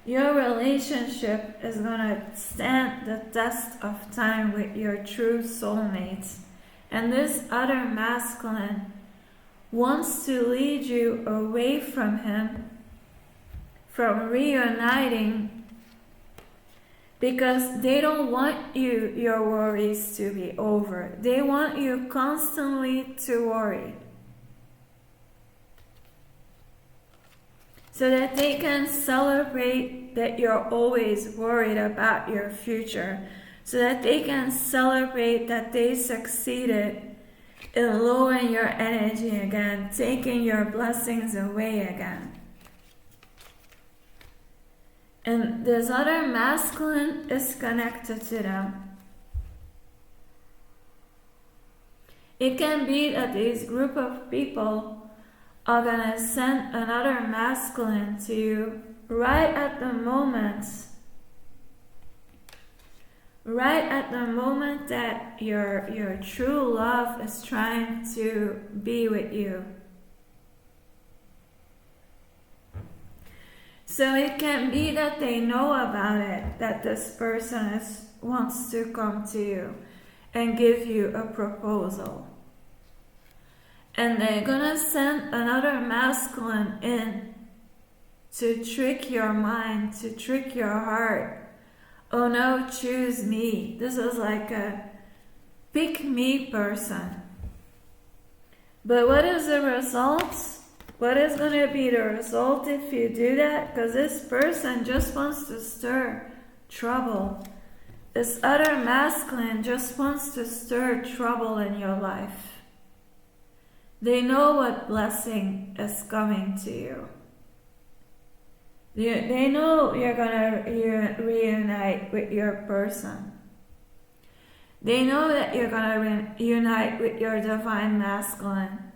Your relationship is going to stand the test of time with your true soulmate. And this other masculine wants to lead you away from him, from reuniting, because they don't want your worries to be over. They want you constantly to worry, so that they can celebrate that you're always worried about your future, so that they can celebrate that they succeeded in lowering your energy again, taking your blessings away again. And this other masculine is connected to them. It can be that this group of people are gonna send another masculine to you right at the moment that your true love is trying to be with you. So it can be that they know about it, that this person wants to come to you and give you a proposal. And they're gonna send another masculine in to trick your mind, to trick your heart. Oh no, choose me. This is like a pick me person. But what is the result? What is going to be the result if you do that? Because this person just wants to stir trouble. This other masculine just wants to stir trouble in your life. They know what blessing is coming to you. They know you're gonna reunite with your person. They know that you're gonna reunite with your divine masculine.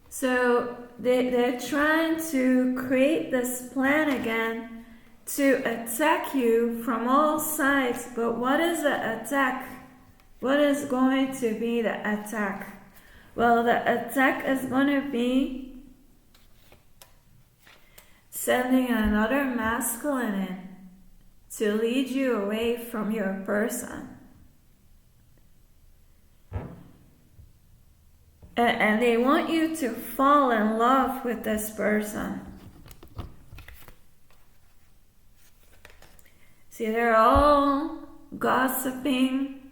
So they're trying to create this plan again to attack you from all sides. But what is the attack? What is going to be the attack? Well, the attack is going to be sending another masculine in to lead you away from your person. And they want you to fall in love with this person. See, they're all gossiping.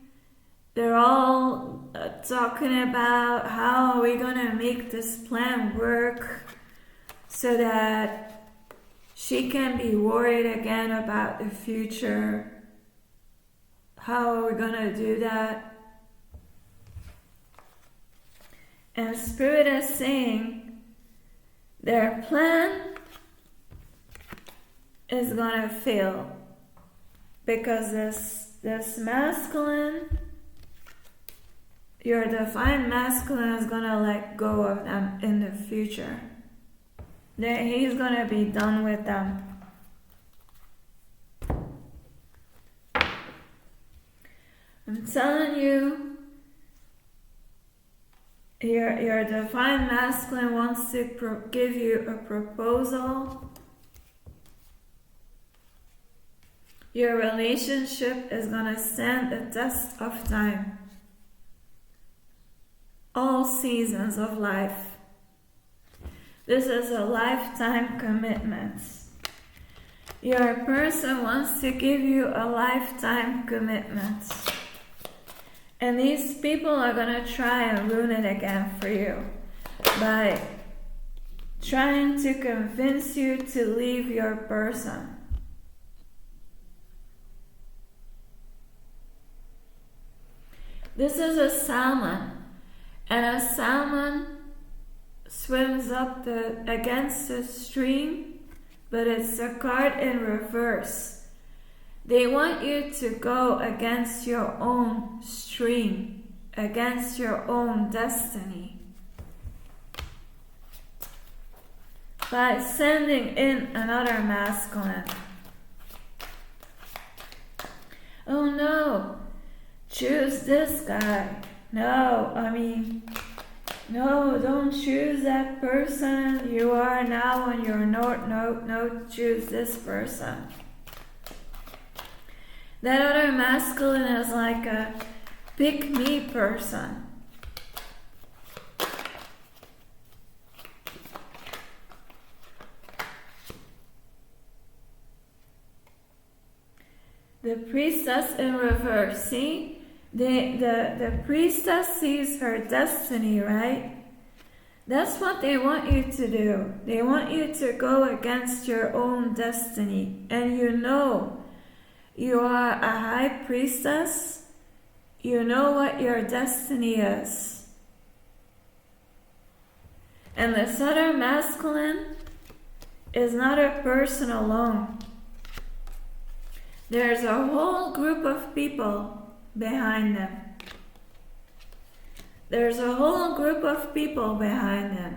They're all talking about how are we going to make this plan work so that she can be worried again about the future. How are we going to do that? And Spirit is saying their plan is going to fail because this masculine, your divine masculine, is going to let go of them in the future. He's going to be done with them. I'm telling you, your divine masculine wants to give you a proposal. Your relationship is going to stand the test of time. All seasons of life. This is a lifetime commitment. Your person wants to give you a lifetime commitment. And these people are going to try and ruin it again for you by trying to convince you to leave your person. This is a salmon, and a salmon swims up against the stream, but it's a card in reverse. They want you to go against your own stream, against your own destiny, by sending in another masculine. Oh no, choose this guy. No, don't choose that person. You are now on your no, choose this person. That other masculine is like a pick-me person. The priestess in reverse, see? The priestess sees her destiny, right? That's what they want you to do. They want you to go against your own destiny. And you know you are a high priestess. You know what your destiny is. And this other masculine is not a person alone. There's a whole group of people behind them. There's a whole group of people behind them.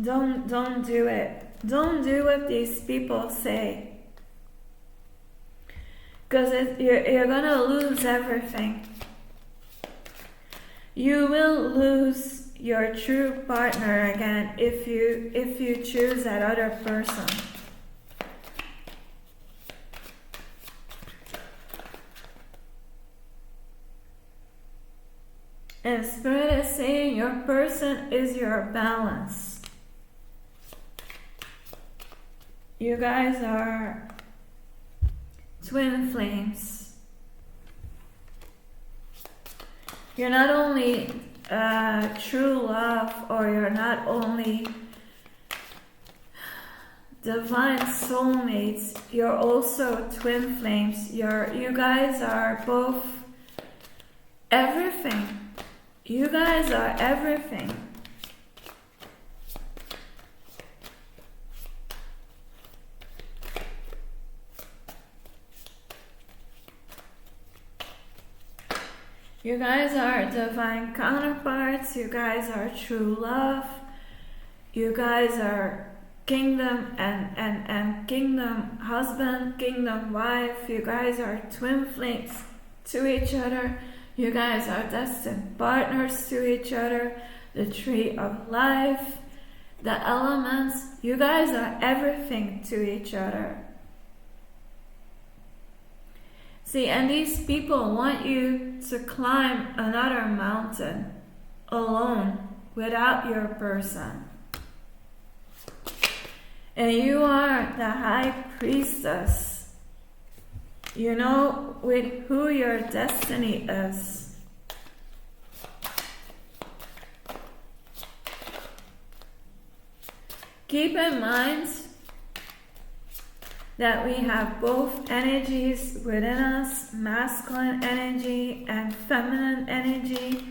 Don't do it. Don't do what these people say. Because you're going to lose everything. You will lose your true partner again if you choose that other person. And Spirit is saying your person is your balance. You guys are twin flames. You're not only true love, or you're not only divine soulmates, you're also twin flames. You guys are both everything. You guys are everything. You guys are divine counterparts. You guys are true love. You guys are kingdom and kingdom husband, kingdom wife. You guys are twin flames to each other. You guys are destined partners to each other. The tree of life, the elements. You guys are everything to each other. See, and these people want you to climb another mountain alone without your person. And you are the high priestess. You know with who your destiny is. Keep in mind that we have both energies within us, masculine energy and feminine energy.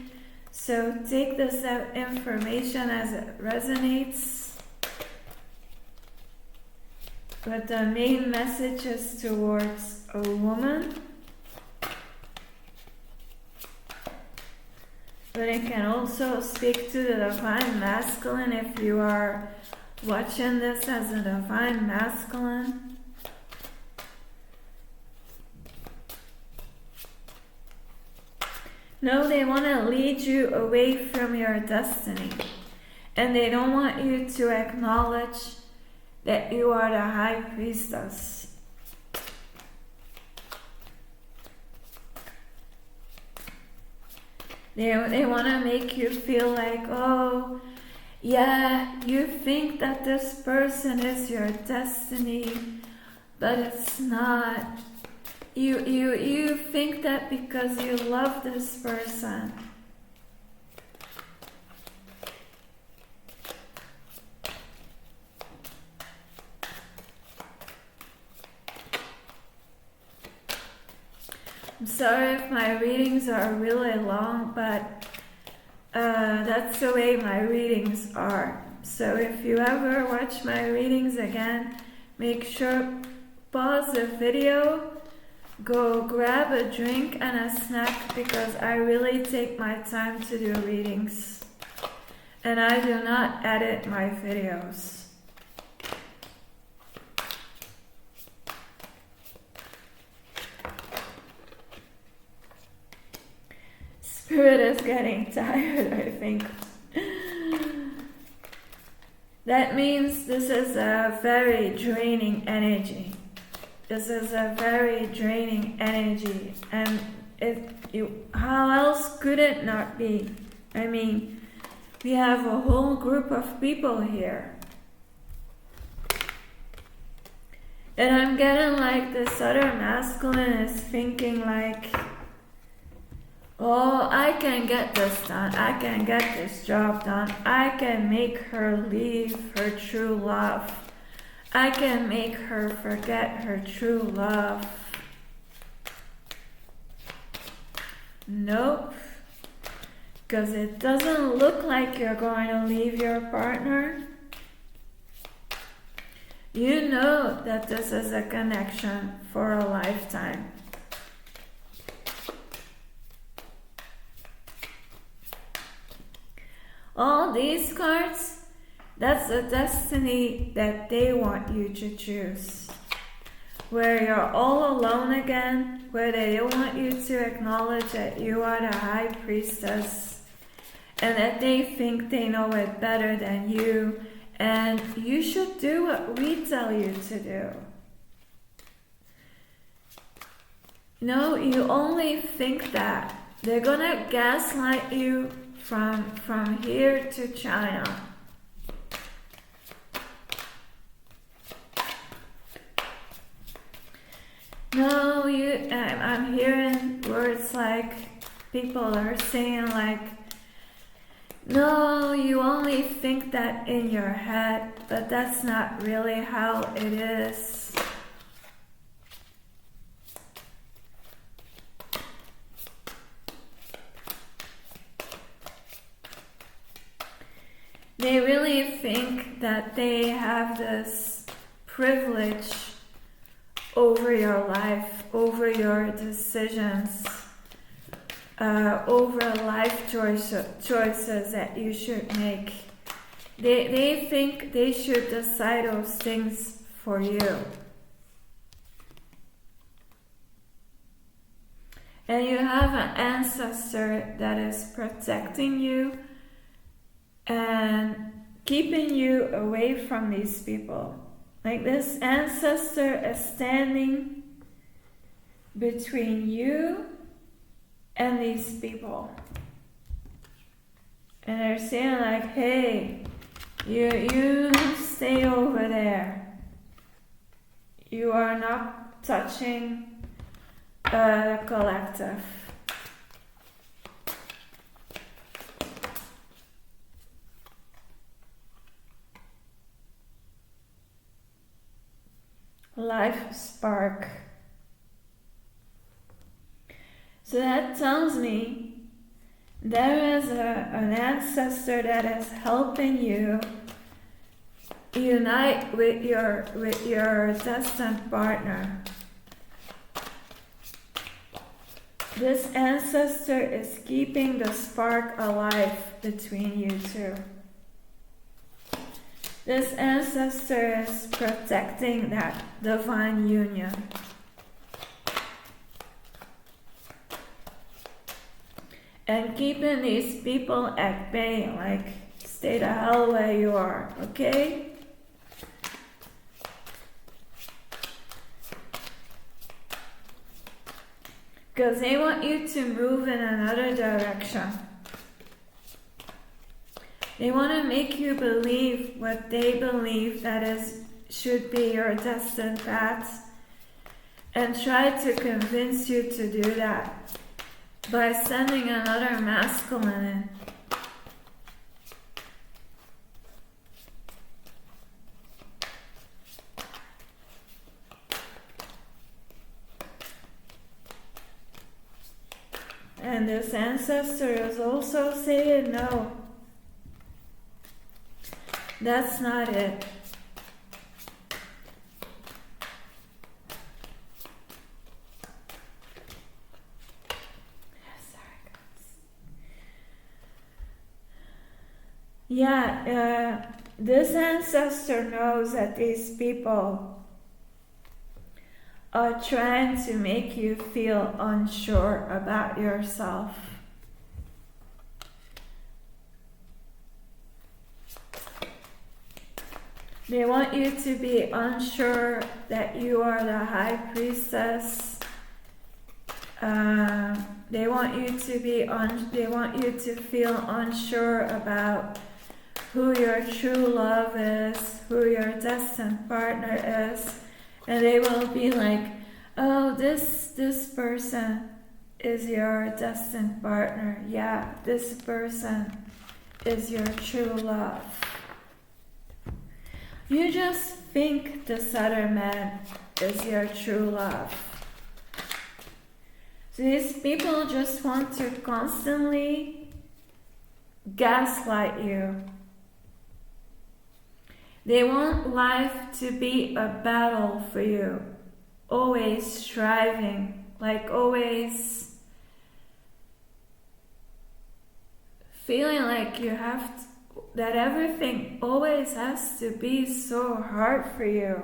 So take this information as it resonates. But the main message is towards a woman. But it can also speak to the divine masculine if you are watching this as a divine masculine. No, they want to lead you away from your destiny. And they don't want you to acknowledge that you are the high priestess. They want to make you feel like, oh, yeah, you think that this person is your destiny, but it's not. You think that because you love this person. I'm sorry if my readings are really long, but that's the way my readings are. So if you ever watch my readings again, make sure pause the video, go grab a drink and a snack, because I really take my time to do readings. And I do not edit my videos. Spirit is getting tired, I think. That means this is a very draining energy. This is a very draining energy, and how else could it not be? I mean, we have a whole group of people here. And I'm getting like this other masculine is thinking like, oh, I can get this done. I can get this job done. I can make her leave her true love. I can make her forget her true love. Nope. Because it doesn't look like you're going to leave your partner. You know that this is a connection for a lifetime. All these cards, that's a destiny that they want you to choose. Where you're all alone again, where they don't want you to acknowledge that you are the high priestess and that they think they know it better than you, and you should do what we tell you to do. No, you only think that. They're gonna gaslight you from here to China. No, I'm hearing words like people are saying like, No, you only think that in your head, but that's not really how it is. They really think that they have this privilege over your life, over your decisions, over life choices that you should make. They think they should decide those things for you. And you have an ancestor that is protecting you and keeping you away from these people. Like this ancestor is standing between you and these people. And they're saying like, hey, you stay over there. You are not touching the collective. Life spark. So that tells me there is an ancestor that is helping you unite with your destined partner. This ancestor is keeping the spark alive between you two. This ancestor is protecting that divine union. And keeping these people at bay, like, stay the hell where you are, okay? Because they want you to move in another direction. They want to make you believe what they believe should be your destined path, and try to convince you to do that by sending another masculine in. And this ancestor is also saying, no, that's not it. This ancestor knows that these people are trying to make you feel unsure about yourself. They want you to be unsure that you are the high priestess. They want you to feel unsure about who your true love is, who your destined partner is. And they will be like, oh, this person is your destined partner. Yeah, this person is your true love. You just think this other man is your true love. So these people just want to constantly gaslight you. They want life to be a battle for you, always striving, like always feeling like you have to, that everything always has to be so hard for you.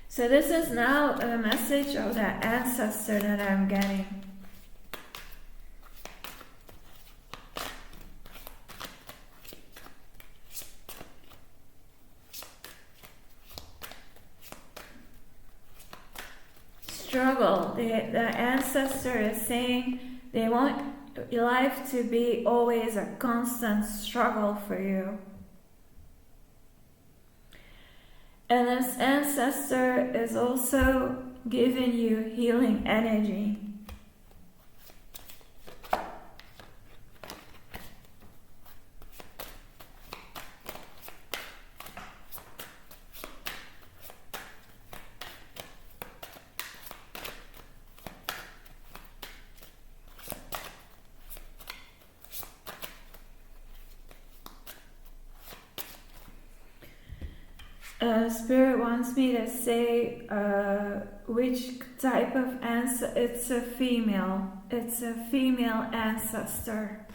So this is now a message of that ancestor that I'm getting. Struggle. The ancestor is saying they want life to be always a constant struggle for you. And this ancestor is also giving you healing energy. Spirit wants me to say which type of ancestor. It's a female. It's a female ancestor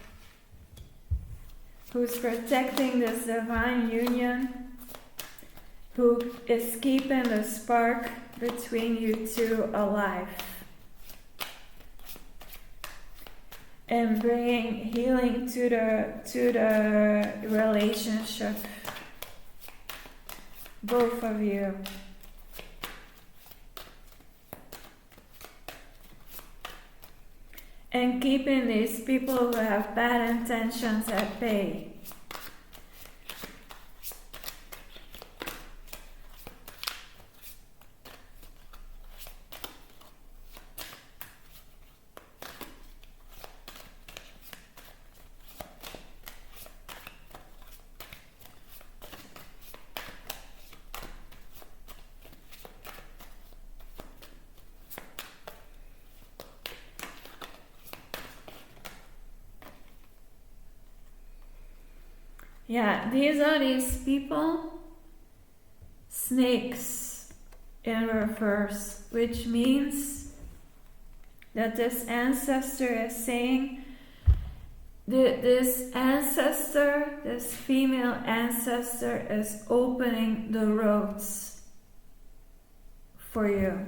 who's protecting this divine union, who is keeping the spark between you two alive and bringing healing to the relationship. Both of you. And keeping these people who have bad intentions at bay. Yeah, these are these people, snakes in reverse, which means that this ancestor is saying that this ancestor, this female ancestor, is opening the roads for you.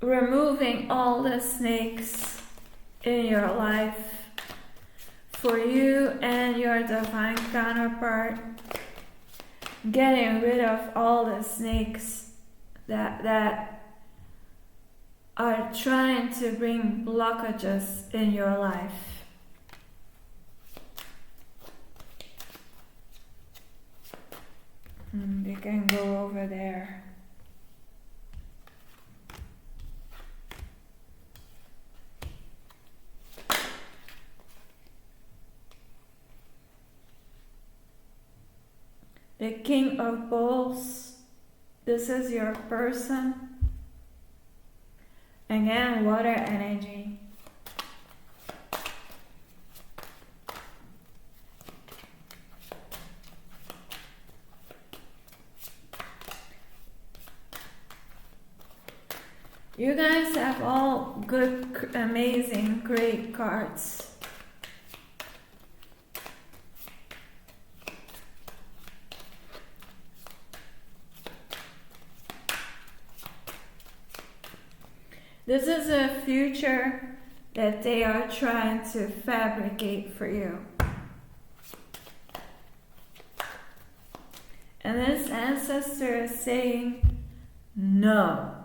Removing all the snakes in your life for you and your divine counterpart, getting rid of all the snakes that are trying to bring blockages in your life. They can go over there. The King of Bowls, this is your person. Again, water energy. You guys have all good, amazing, great cards. This is a future that they are trying to fabricate for you. And this ancestor is saying, no,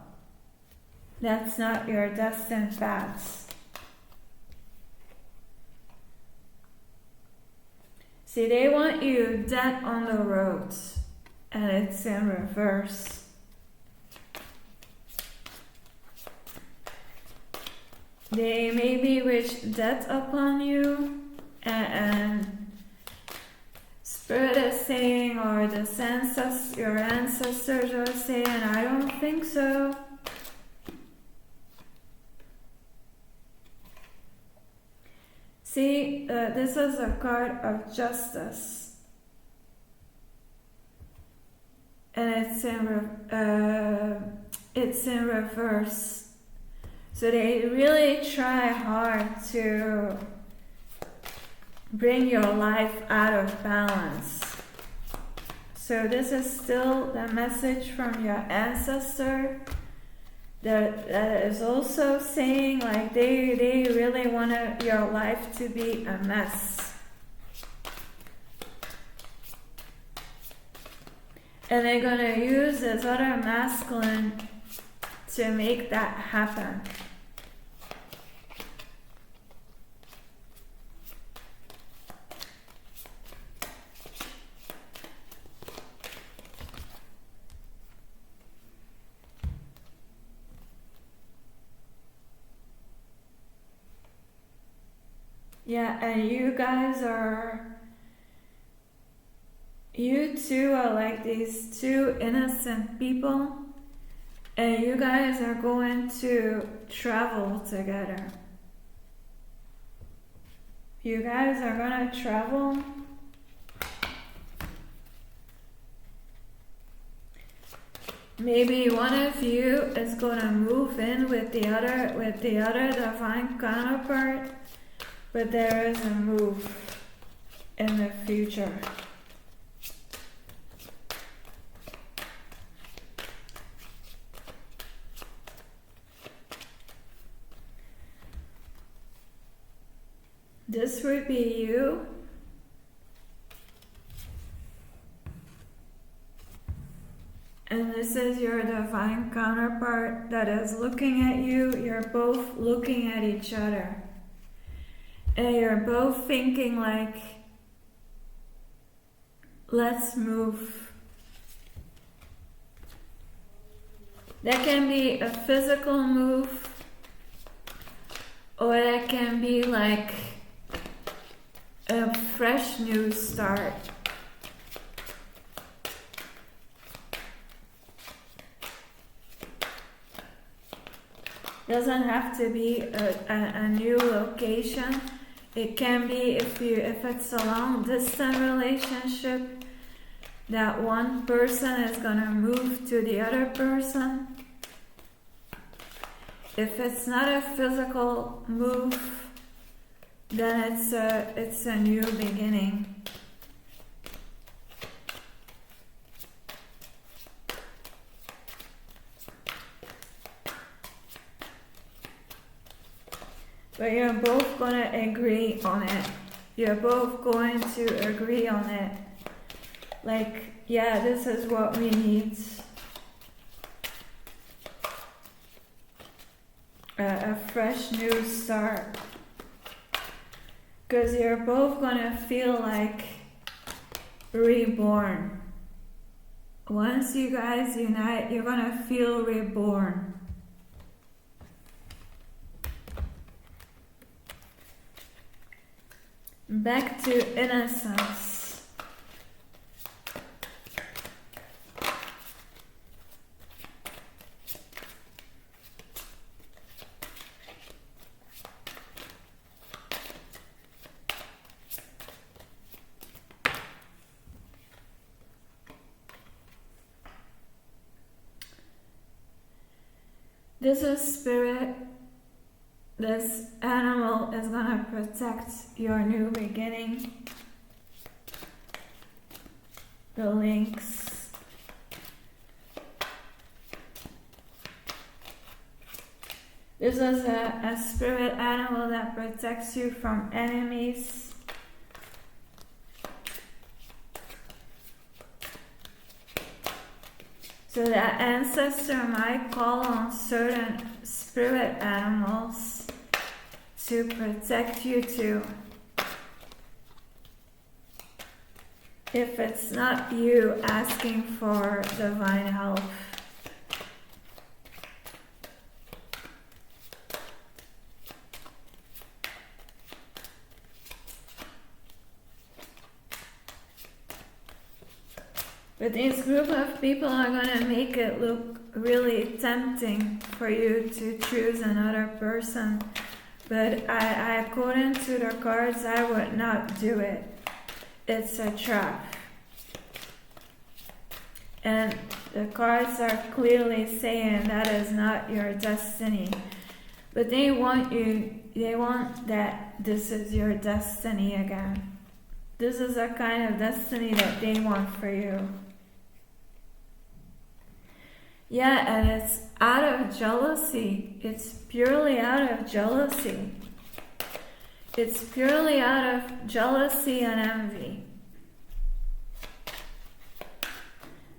that's not your destined path. See, they want you dead on the road, and it's in reverse. They maybe wish death upon you, and Spirit is saying, or your ancestors are saying, I don't think so. See, this is a card of justice, and it's in reverse. So they really try hard to bring your life out of balance. So this is still the message from your ancestor that is also saying, like, they really want your life to be a mess. And they're going to use this other masculine to make that happen. Yeah, and you two are like these two innocent people, and you guys are going to travel together. You guys are gonna travel. Maybe one of you is gonna move in with the other divine counterpart, but there is a move in the future. This would be you. And this is your divine counterpart that is looking at you. You're both looking at each other. And you're both thinking like, let's move. That can be a physical move, or that can be like a fresh new start. Doesn't have to be a new location. It can be if it's a long distance relationship, that one person is gonna move to the other person. If it's not a physical move, then it's a new beginning. But you're both gonna agree on it. You're both going to agree on it. Like, yeah, this is what we need. A fresh new start. Because you're both gonna feel like reborn. Once you guys unite, you're gonna feel reborn. Back to innocence. This is spirit. This animal is gonna protect your new beginning. The lynx. This is a spirit animal that protects you from enemies. So that ancestor might call on certain spirit animals to protect you too. If it's not you asking for divine help. But this group of people are going to make it look really tempting for you to choose another person. But according to the cards, I would not do it. It's a trap. And the cards are clearly saying that is not your destiny. But they want that this is your destiny again. This is a kind of destiny that they want for you. Yeah, and it's out of jealousy. It's purely out of jealousy. It's purely out of jealousy and envy.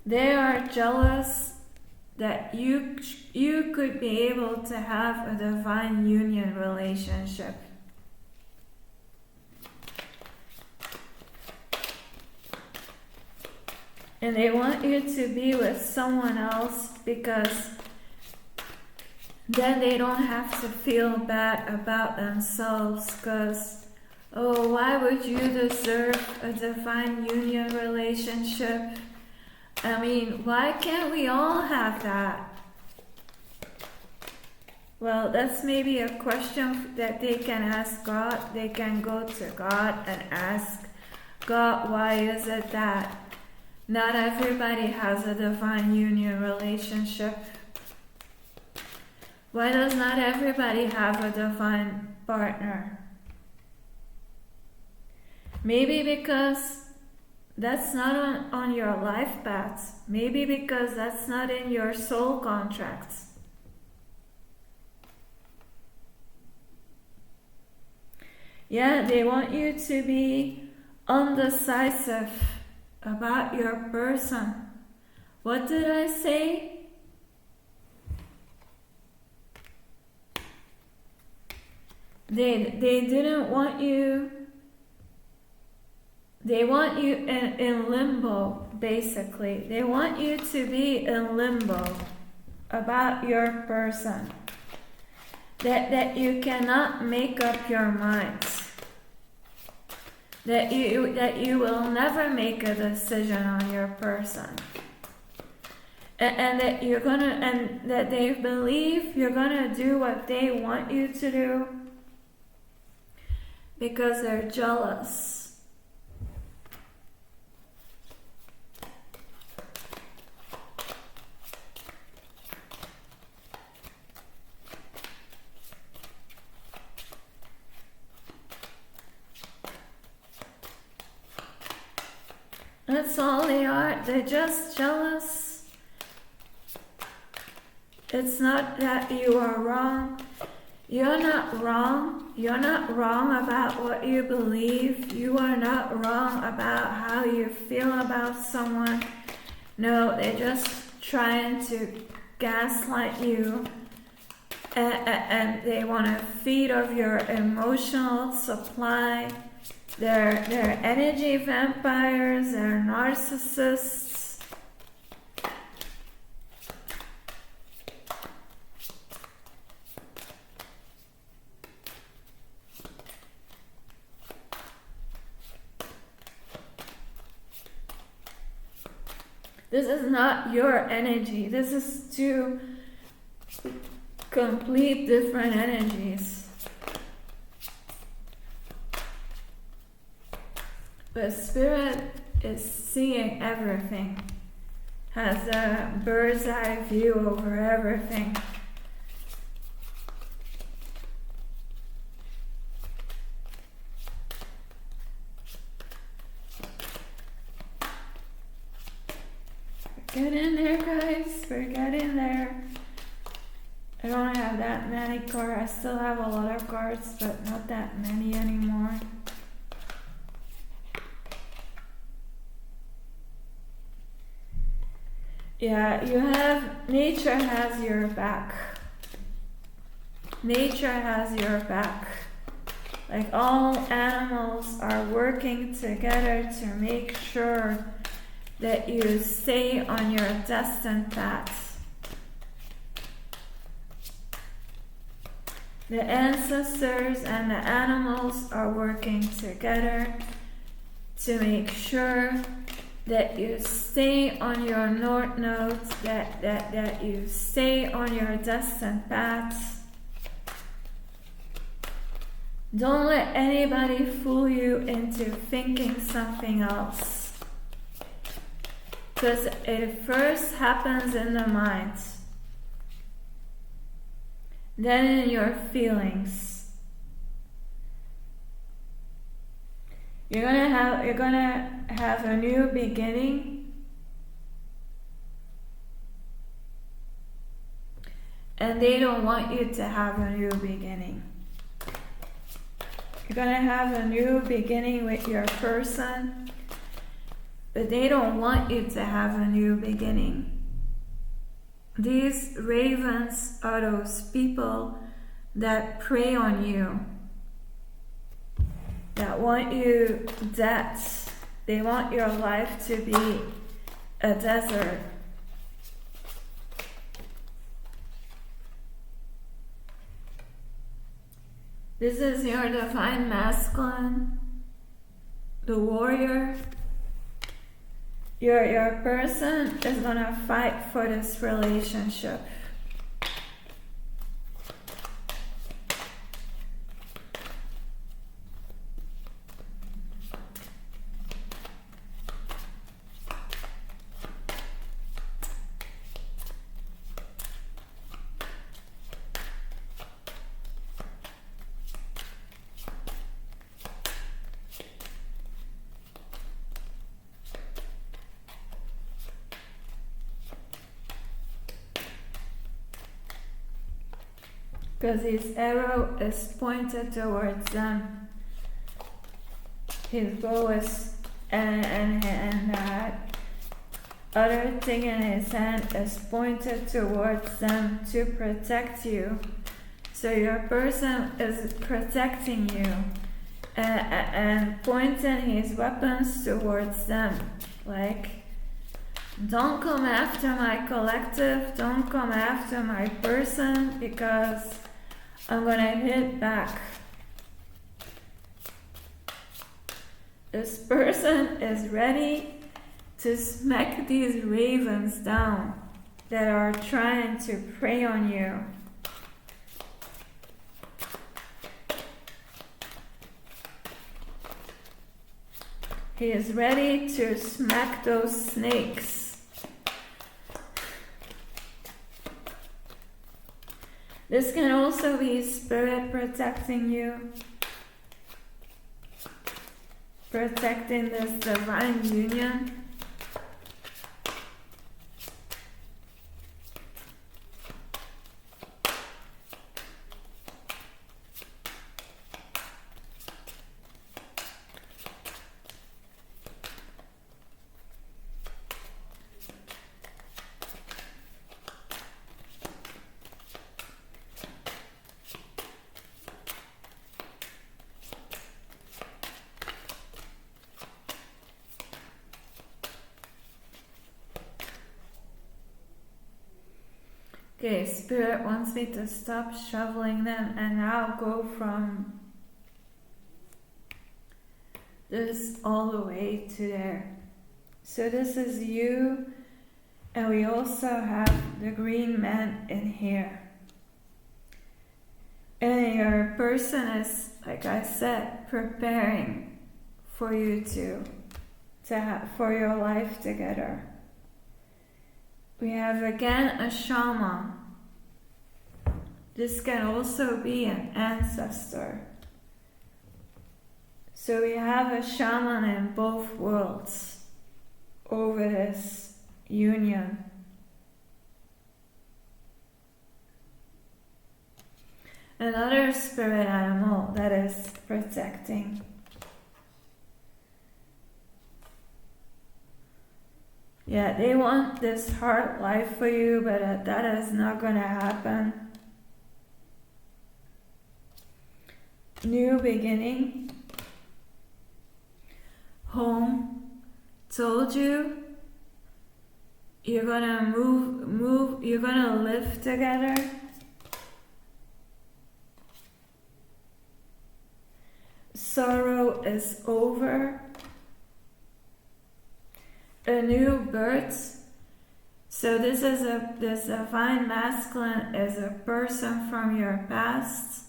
They are jealous that you could be able to have a divine union relationship. And they want you to be with someone else because then they don't have to feel bad about themselves, because Oh, why would you deserve a divine union relationship? I mean, why can't we all have that? Well, that's maybe a question that they can ask God. They can go to God and ask God, why is it that not everybody has a divine union relationship? Why does not everybody have a divine partner? Maybe because that's not on your life path. Maybe because that's not in your soul contract. Yeah, they want you to be undecisive about your person. What did I say? They didn't want you. They want you in limbo, basically. They want you to be in limbo about your person. That you cannot make up your mind. That you will never make a decision on your person. And that that they believe you're gonna do what they want you to do because they're jealous. That's all they are. They're just jealous. It's not that you are wrong. You're not wrong. You're not wrong about what you believe. You are not wrong about how you feel about someone. No, they're just trying to gaslight you. And they want to feed off your emotional supply. They're energy vampires, they're narcissists. This is not your energy. This is two complete different energies. But Spirit is seeing everything, has a bird's eye view over everything. Get in there, guys. We're getting there. I don't have that many cards. I still have a lot of cards, but not that many anymore. Yeah, you have, nature has your back. Nature has your back. Like all animals are working together to make sure that you stay on your destined path. The ancestors and the animals are working together to make sure that you stay on your north node, that you stay on your destined path. Don't let anybody fool you into thinking something else. Because it first happens in the mind, then in your feelings. You're gonna have a new beginning, and they don't want you to have a new beginning. You're gonna have a new beginning with your person, but they don't want you to have a new beginning. These ravens are those people that prey on you, that want you dead. They want your life to be a desert. This is your divine masculine, the warrior. Your person is gonna fight for this relationship. Because his arrow is pointed towards them. His bow is and that other thing in his hand is pointed towards them to protect you. So your person is protecting you and pointing his weapons towards them. Like, don't come after my collective, don't come after my person, because I'm gonna hit back. This person is ready to smack these ravens down that are trying to prey on you. He is ready to smack those snakes. This can also be spirit protecting you, protecting this divine union. Okay, Spirit wants me to stop shoveling them and now go from this all the way to there. So this is you, and we also have the green man in here. And your person is, like I said, preparing for you to have for your life together. We have again a shaman. This can also be an ancestor. So we have a shaman in both worlds over this union. Another spirit animal that is protecting. Yeah, they want this hard life for you, but that is not going to happen. New beginning. Home. Told you. You're going to move, you're going to live together. Sorrow is over. A new birth. So this divine masculine is a person from your past,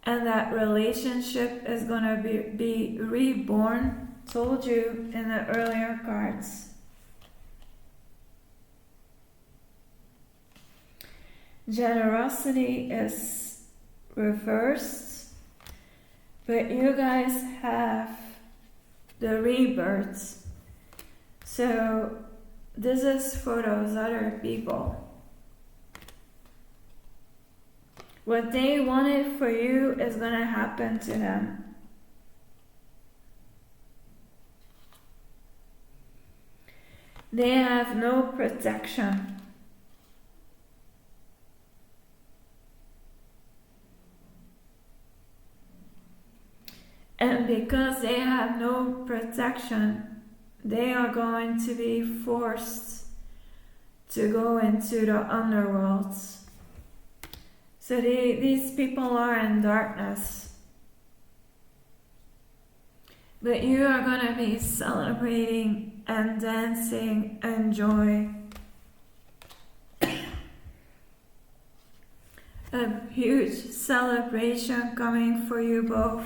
and that relationship is going to be reborn. Told you in the earlier cards. Generosity is reversed, but you guys have the rebirth. So this is for those other people. What they wanted for you is going to happen to them. They have no protection. And because they have no protection, they are going to be forced to go into the underworld. So these people are in darkness. But you are going to be celebrating and dancing and joy. A huge celebration coming for you both.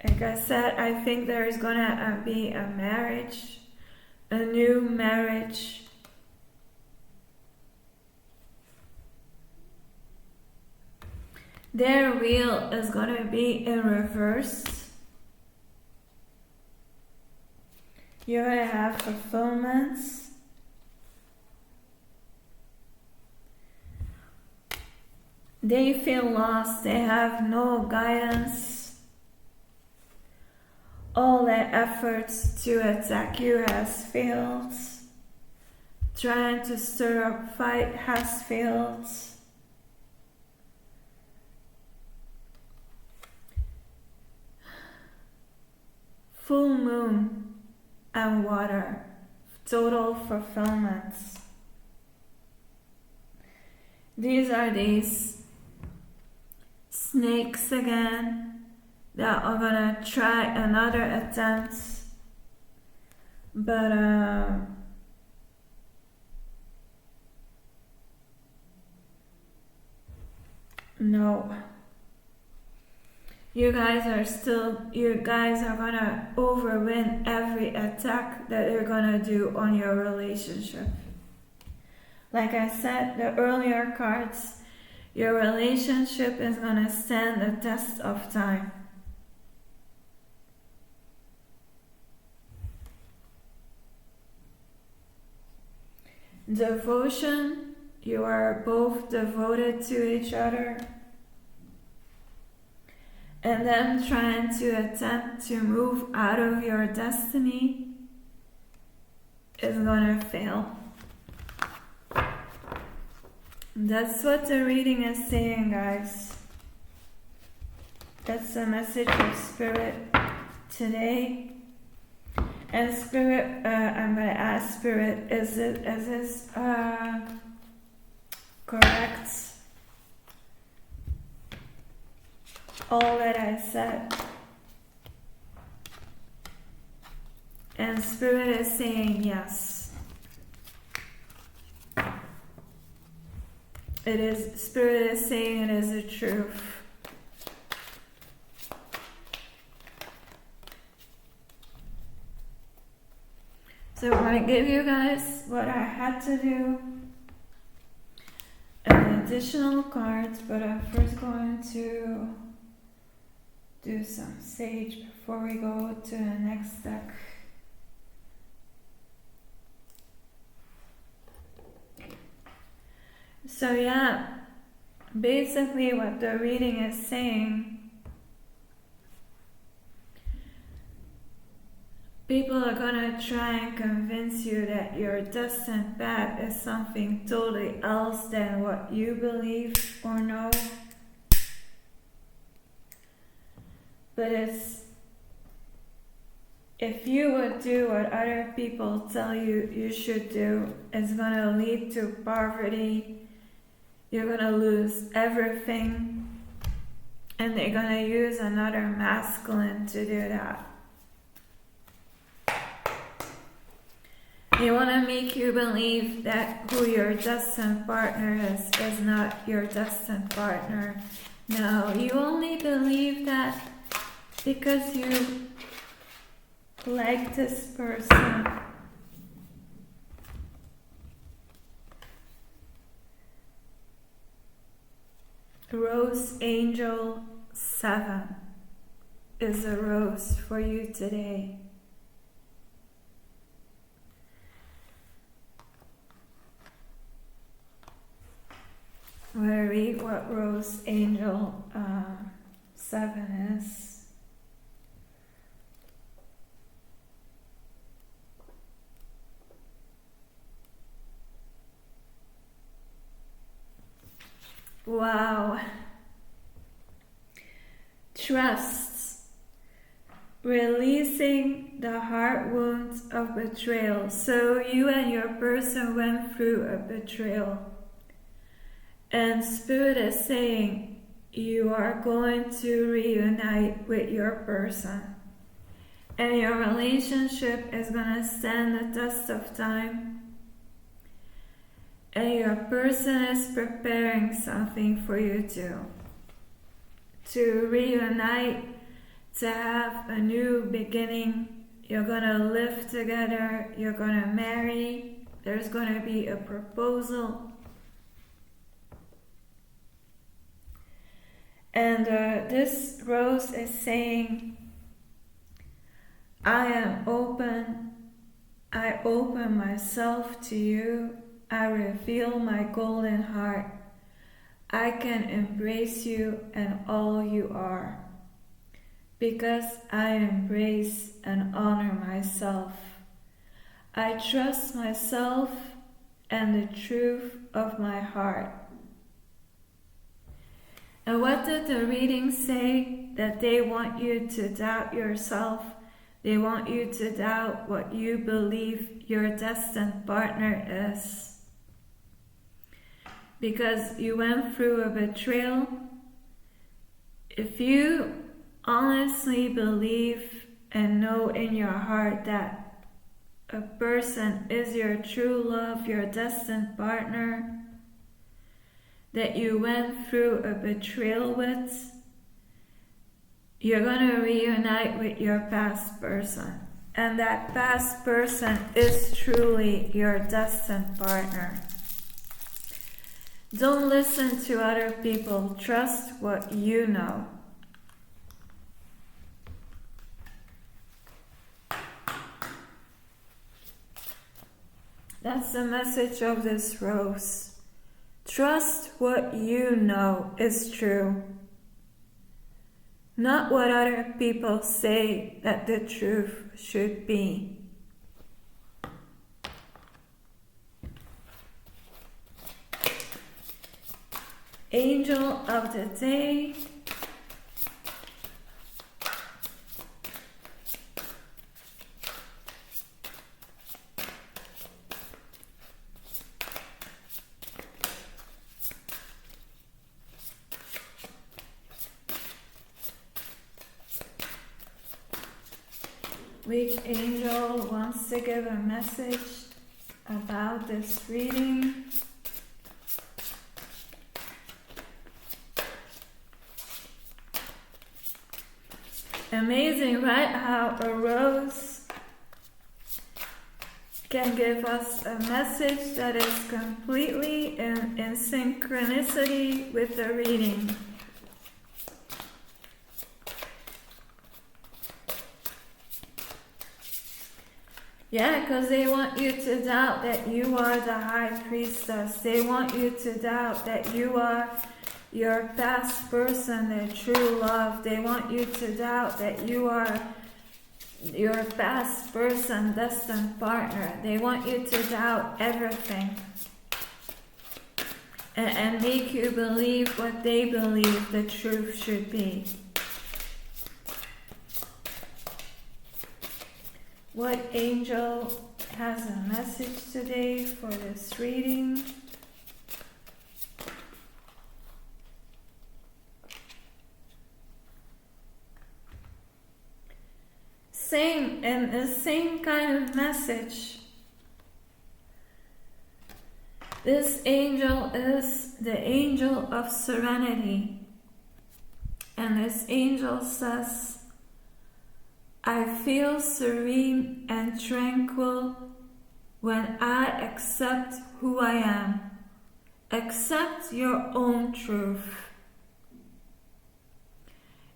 Like I said, I think there is going to be a marriage, a new marriage. Their wheel is going to be in reverse. You're going to have fulfillments. They feel lost. They have no guidance. All their efforts to attack you has failed. Trying to stir up fight has failed. Full moon and water, total fulfillment. These are these snakes again that are gonna try another attempt, but no. You guys are gonna overwin every attack that they're gonna do on your relationship. Like I said, the earlier cards, your relationship is gonna stand the test of time. Devotion, you are both devoted to each other. And them trying to attempt to move out of your destiny is gonna fail. That's what the reading is saying, guys. That's the message of Spirit today. And Spirit, I'm gonna ask Spirit, is this correct? All that I said. And Spirit is saying yes. It is, Spirit is saying it is the truth. So I'm going to give you guys what I had to do. An additional cards, but I'm first going to do some sage before we go to the next deck. So yeah, basically what the reading is saying, people are gonna try and convince you that your destined path is something totally else than what you believe or know. But if you would do what other people tell you you should do, it's gonna lead to poverty. You're gonna lose everything, and they're gonna use another masculine to do that. They wanna make you believe that who your destined partner is not your destined partner. No, you only believe that because you like this person. Rose Angel 7 is a rose for you today. I'm going to read what Rose Angel 7 is. Wow. Trust. Releasing the heart wounds of betrayal. So you and your person went through a betrayal. And Spirit is saying you are going to reunite with your person. And your relationship is going to stand the test of time. And your person is preparing something for you to reunite, to have a new beginning. You're going to live together. You're going to marry. There's going to be a proposal. And this rose is saying, I am open. I open myself to you. I reveal my golden heart. I can embrace you and all you are. Because I embrace and honor myself. I trust myself and the truth of my heart. And what did the reading say? That they want you to doubt yourself. They want you to doubt what you believe your destined partner is. Because you went through a betrayal. If you honestly believe and know in your heart that a person is your true love, your destined partner, that you went through a betrayal with, you're going to reunite with your past person. And that past person is truly your destined partner. Don't listen to other people. Trust what you know. That's the message of this rose. Trust what you know is true. Not what other people say that the truth should be. Angel of the day. Which angel wants to give a message about this reading? Amazing, right? How a rose can give us a message that is completely in synchronicity with the reading. Yeah, because they want you to doubt that you are the high priestess. They want you to doubt that you are your past person, their true love. They want you to doubt that you are your past person, destined partner. They want you to doubt everything. And make you believe what they believe the truth should be. What angel has a message today for this reading? Same, and the same kind of message. This angel is the angel of serenity. And this angel says, I feel serene and tranquil when I accept who I am. Accept your own truth.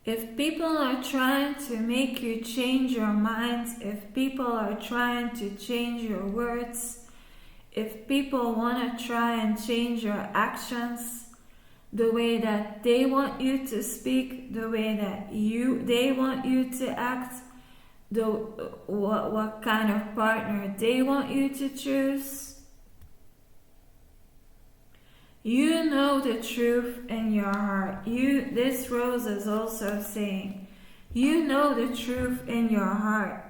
If people are trying to make you change your minds, if people are trying to change your words, if people want to try and change your actions, the way that they want you to speak, the way that they want you to act, what kind of partner they want you to choose. You know the truth in your heart. This rose is also saying, you know the truth in your heart.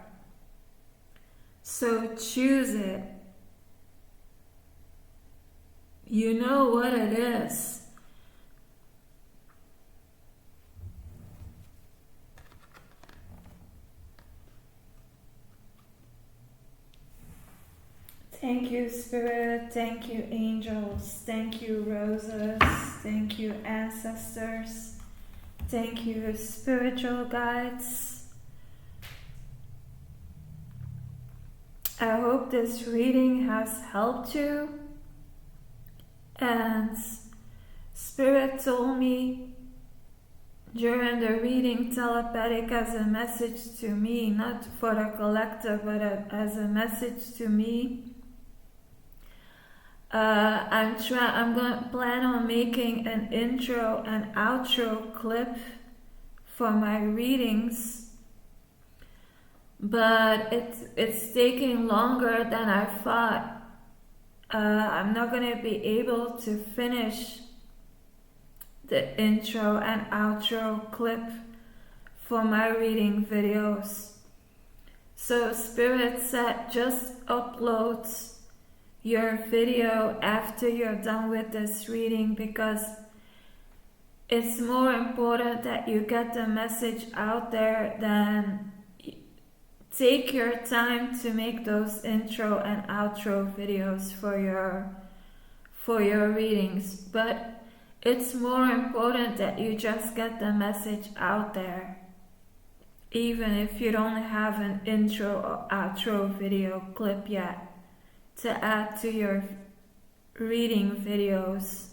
So choose it. You know what it is. Thank you, Spirit. Thank you, angels. Thank you, roses. Thank you, ancestors. Thank you, spiritual guides. I hope this reading has helped you. And Spirit told me during the reading, telepathic, as a message to me, not for the collective, but as a message to me. I'm going to plan on making an intro and outro clip for my readings, but it's taking longer than I thought. I'm not going to be able to finish the intro and outro clip for my reading videos. So Spirit said just upload your video after you're done with this reading, because it's more important that you get the message out there than take your time to make those intro and outro videos for your readings. But it's more important that you just get the message out there, even if you don't have an intro or outro video clip yet to add to your reading videos.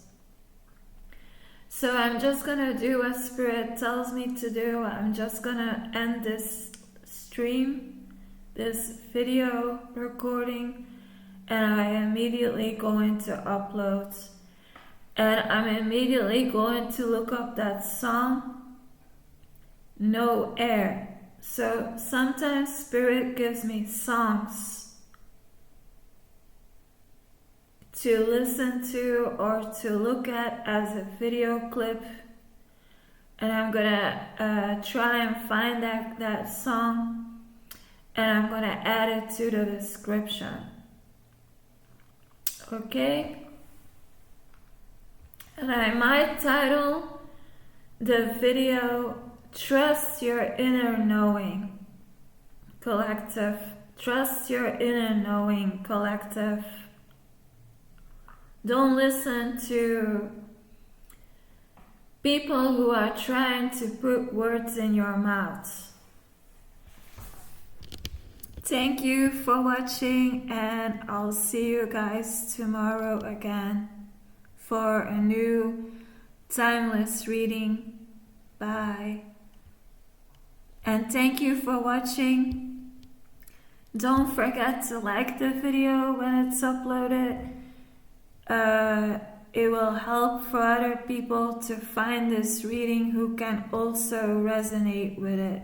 So I'm just gonna do what Spirit tells me to do. I'm just gonna end this stream, this video recording, and I am immediately going to upload. And I'm immediately going to look up that song, No Air. So sometimes Spirit gives me songs to listen to or to look at as a video clip, and I'm gonna try and find that song, and I'm gonna add it to the description. Okay? And I might title the video Trust Your Inner Knowing, Collective. Trust your inner knowing, collective. Don't listen to people who are trying to put words in your mouth. Thank you for watching, and I'll see you guys tomorrow again for a new timeless reading. Bye. And thank you for watching. Don't forget to like the video when it's uploaded. It will help for other people to find this reading who can also resonate with it.